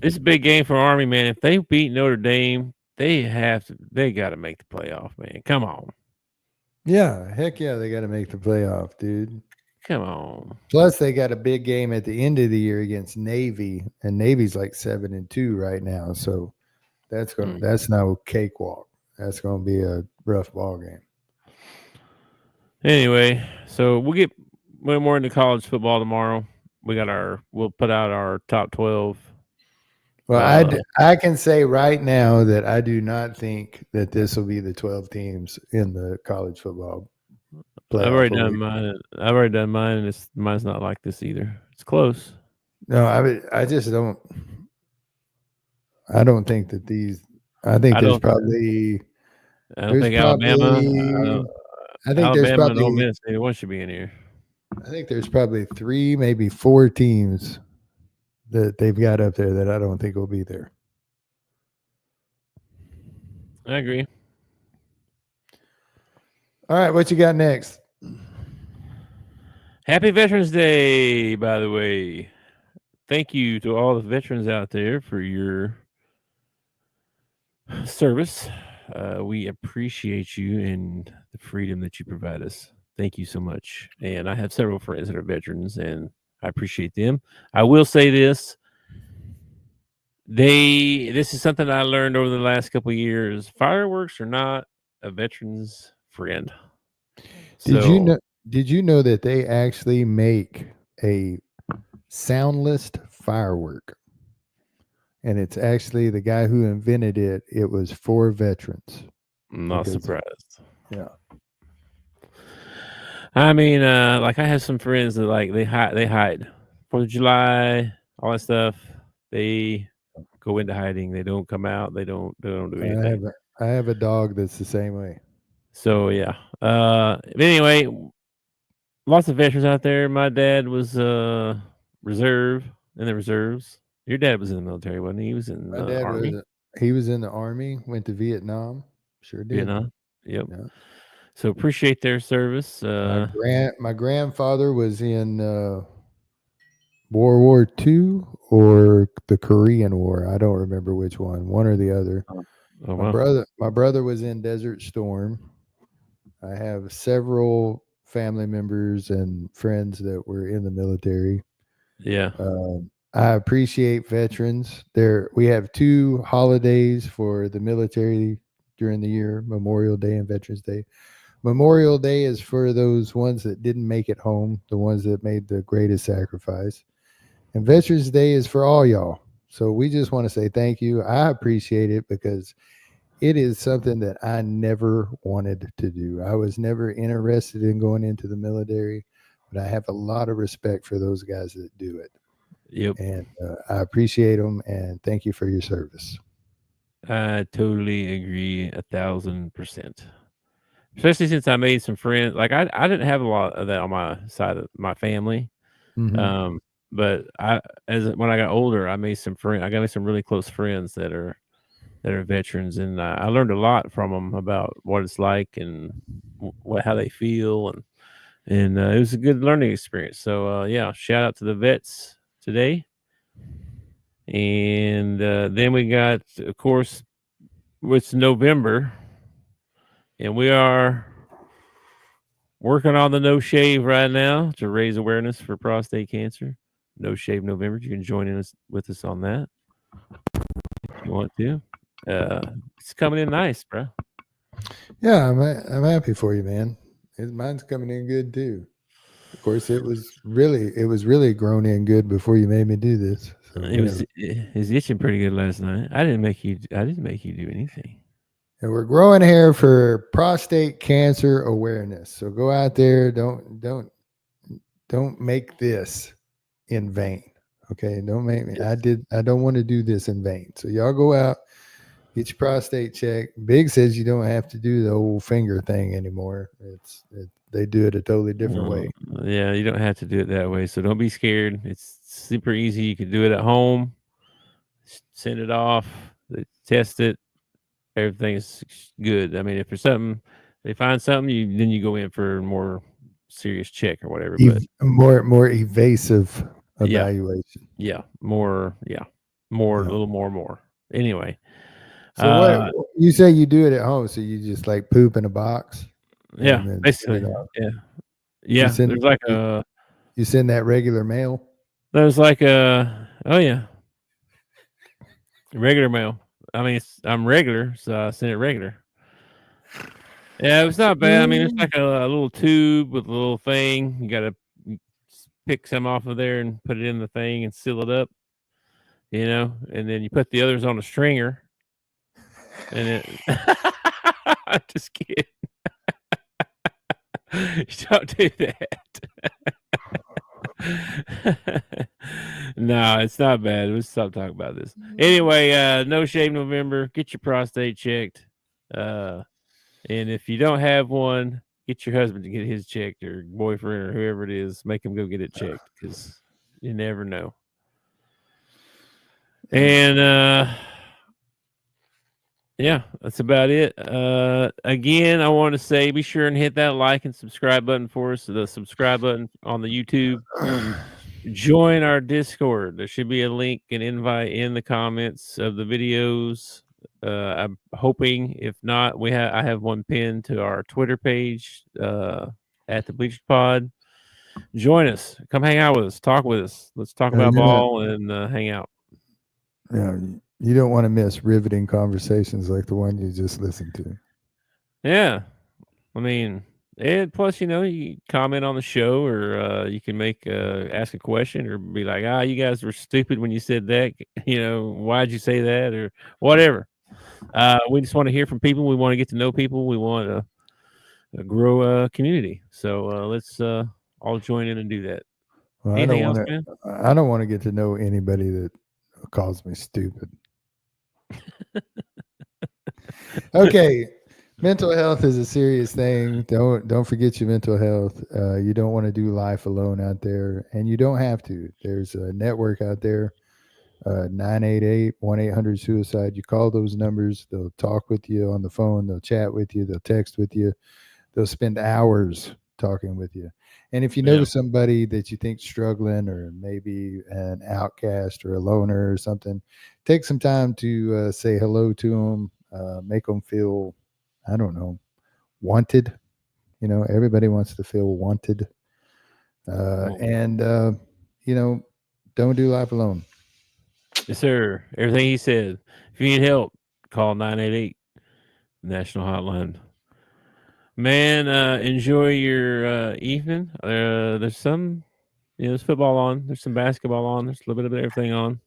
Speaker 1: It's a big game for Army, man. If they beat Notre Dame, they got to make the playoff, man. Come on.
Speaker 2: Yeah, heck yeah, they got to make the playoff, dude.
Speaker 1: Come on.
Speaker 2: Plus, they got a big game at the end of the year against Navy, and Navy's like 7-2 right now. So that's no cakewalk. That's going to be a rough ball game.
Speaker 1: Anyway, so we'll get more into college football tomorrow. We'll put out our top 12.
Speaker 2: Well, I can say right now that I do not think that this will be the 12 teams in the college football playoff.
Speaker 1: I've already done mine, and mine's not like this either. It's close.
Speaker 2: No, I just don't. I don't think that these. I think there's probably.
Speaker 1: I don't think Alabama.
Speaker 2: I think
Speaker 1: Alabama
Speaker 2: there's probably.
Speaker 1: And Ole Miss, either one should be in here.
Speaker 2: I think there's probably 3, maybe 4 teams that they've got up there that I don't think will be there.
Speaker 1: I agree.
Speaker 2: All right, what you got next?
Speaker 1: Happy Veterans Day, by the way. Thank you to all the veterans out there for your service. We appreciate you and the freedom that you provide us. Thank you so much. And I have several friends that are veterans, and I appreciate them. I will say this. This is something I learned over the last couple of years. Fireworks are not a veteran's friend.
Speaker 2: Did you know that they actually make a soundless firework? And it's actually the guy who invented it. It was for veterans.
Speaker 1: I'm not surprised.
Speaker 2: Yeah.
Speaker 1: I mean, I have some friends that they hide 4th of July, all that stuff. They go into hiding. They don't come out. They don't do anything.
Speaker 2: I have a dog that's the same way.
Speaker 1: So yeah. Anyway, lots of veterans out there. My dad was reserve in the reserves. Your dad was in the military, wasn't he? He was in the Army.
Speaker 2: He was in the Army. Went to Vietnam. Sure did.
Speaker 1: Vietnam. Yep.
Speaker 2: Yeah.
Speaker 1: So appreciate their service.
Speaker 2: My grandfather was in World War II or the Korean War. I don't remember which one or the other.
Speaker 1: Oh, oh
Speaker 2: My
Speaker 1: wow.
Speaker 2: brother, my brother was in Desert Storm. I have several family members and friends that were in the military.
Speaker 1: Yeah.
Speaker 2: I appreciate veterans. We have two holidays for the military during the year: Memorial Day and Veterans Day. Memorial Day is for those ones that didn't make it home, the ones that made the greatest sacrifice. And Veterans Day is for all y'all. So we just want to say thank you. I appreciate it because it is something that I never wanted to do. I was never interested in going into the military, but I have a lot of respect for those guys that do it.
Speaker 1: Yep.
Speaker 2: And I appreciate them and thank you for your service.
Speaker 1: I totally agree 1,000%. Especially since I made some friends. Like I didn't have a lot of that on my side of my family.
Speaker 2: Mm-hmm.
Speaker 1: Um, but when I got older, I made some friends. I got me some really close friends that are veterans, and I learned a lot from them about what it's like and how they feel, and it was a good learning experience. So yeah, shout out to the vets today. And then we got, of course, it's November, and we are working on the no shave right now to raise awareness for prostate cancer. No Shave November. You can join in us with us on that if you want to. It's coming in nice, bro.
Speaker 2: Yeah, I'm happy for you, man. Mine's coming in good too. Of course, it was really grown in good before you made me do this. So whatever.
Speaker 1: It was itching pretty good last night. I didn't make you do anything.
Speaker 2: And we're growing hair for prostate cancer awareness. So go out there. Don't make this in vain. Okay. Don't make me.
Speaker 1: Yes.
Speaker 2: I don't want to do this in vain. So y'all go out, get your prostate checked. Big says you don't have to do the old finger thing anymore. They do it a totally different
Speaker 1: Well,
Speaker 2: way.
Speaker 1: yeah, you don't have to do it that way. So don't be scared. It's super easy. You can do it at home. Send it off. They test it. Everything is good. I mean, if there's something, they find something, then you go in for a more serious check or whatever. But
Speaker 2: More evasive
Speaker 1: yeah,
Speaker 2: evaluation.
Speaker 1: more, a
Speaker 2: Yeah.
Speaker 1: little more. Anyway,
Speaker 2: So what you say you do it at home? So you just like poop in a box
Speaker 1: yeah,
Speaker 2: and then send
Speaker 1: basically,
Speaker 2: it off.
Speaker 1: yeah,
Speaker 2: You
Speaker 1: yeah.
Speaker 2: send you send that regular mail.
Speaker 1: Oh yeah, regular mail. I mean, I'm regular, so I send it regular. Yeah, it was not bad. I mean, it's like a little tube with a little thing. You got to pick some off of there and put it in the thing and seal it up, and then you put the others on a stringer, and it. Just kidding. You don't do that. No, it's not bad. Let's stop talking about this. Anyway, no shave November. Get your prostate checked. And if you don't have one, get your husband to get his checked, or boyfriend, or whoever it is. Make him go get it checked, because you never know. And yeah, that's about it. Again, I want to say, be sure and hit that like and subscribe button for us. The subscribe button on the YouTube. Join our Discord. There should be a link and invite in the comments of the videos. I'm hoping, if not, I have one pinned to our Twitter page at the Bleachers Pod. Join us. Come hang out with us. Talk with us. Let's talk about ball and hang out.
Speaker 2: You don't want to miss riveting conversations like the one you just listened to.
Speaker 1: Yeah. I mean, and plus, you comment on the show, or you can ask a question, or be like, you guys were stupid when you said that. Why'd you say that, or whatever. We just want to hear from people. We want to get to know people. We want to grow a community. So let's all join in and do that.
Speaker 2: Well,
Speaker 1: Anything else, man?
Speaker 2: I don't want to get to know anybody that calls me stupid. Okay. Mental health is a serious thing. Don't forget your mental health. You don't want to do life alone out there, and you don't have to. There's a network out there, 988-1-800-SUICIDE. You call those numbers. They'll talk with you on the phone. They'll chat with you. They'll text with you. They'll spend hours talking with you. And if you
Speaker 1: Yeah.
Speaker 2: notice somebody that you think's struggling, or maybe an outcast or a loner or something, take some time to say hello to them, make them feel, I don't know, wanted. Everybody wants to feel wanted. And don't do life alone.
Speaker 1: Yes, sir. Everything he said. If you need help, call 988 National Hotline. Man, enjoy your evening. There's some, there's football on. There's some basketball on. There's a little bit of everything on.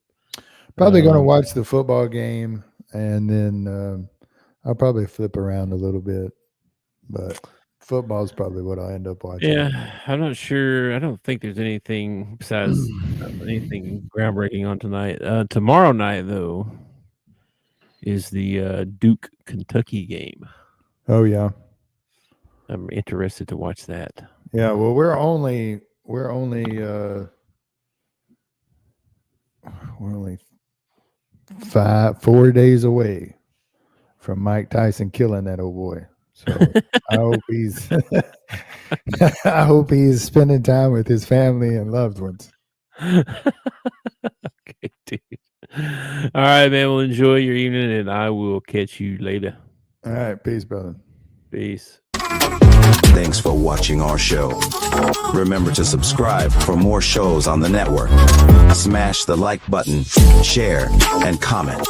Speaker 2: Probably going to watch the football game, and then I'll probably flip around a little bit. But football is probably what I end up watching.
Speaker 1: Yeah, I'm not sure. I don't think there's anything besides anything groundbreaking on tonight. Tomorrow night, though, is the Duke Kentucky game.
Speaker 2: Oh yeah,
Speaker 1: I'm interested to watch that.
Speaker 2: Yeah, well, we're only 4 days away from Mike Tyson killing that old boy. So I hope he's spending time with his family and loved ones.
Speaker 1: Okay, dude. All right, man. Well, enjoy your evening, and I will catch you later.
Speaker 2: All right, peace, brother.
Speaker 1: Peace.
Speaker 3: Thanks for watching our show. Remember to subscribe for more shows on the network. Smash the like button, share, and comment.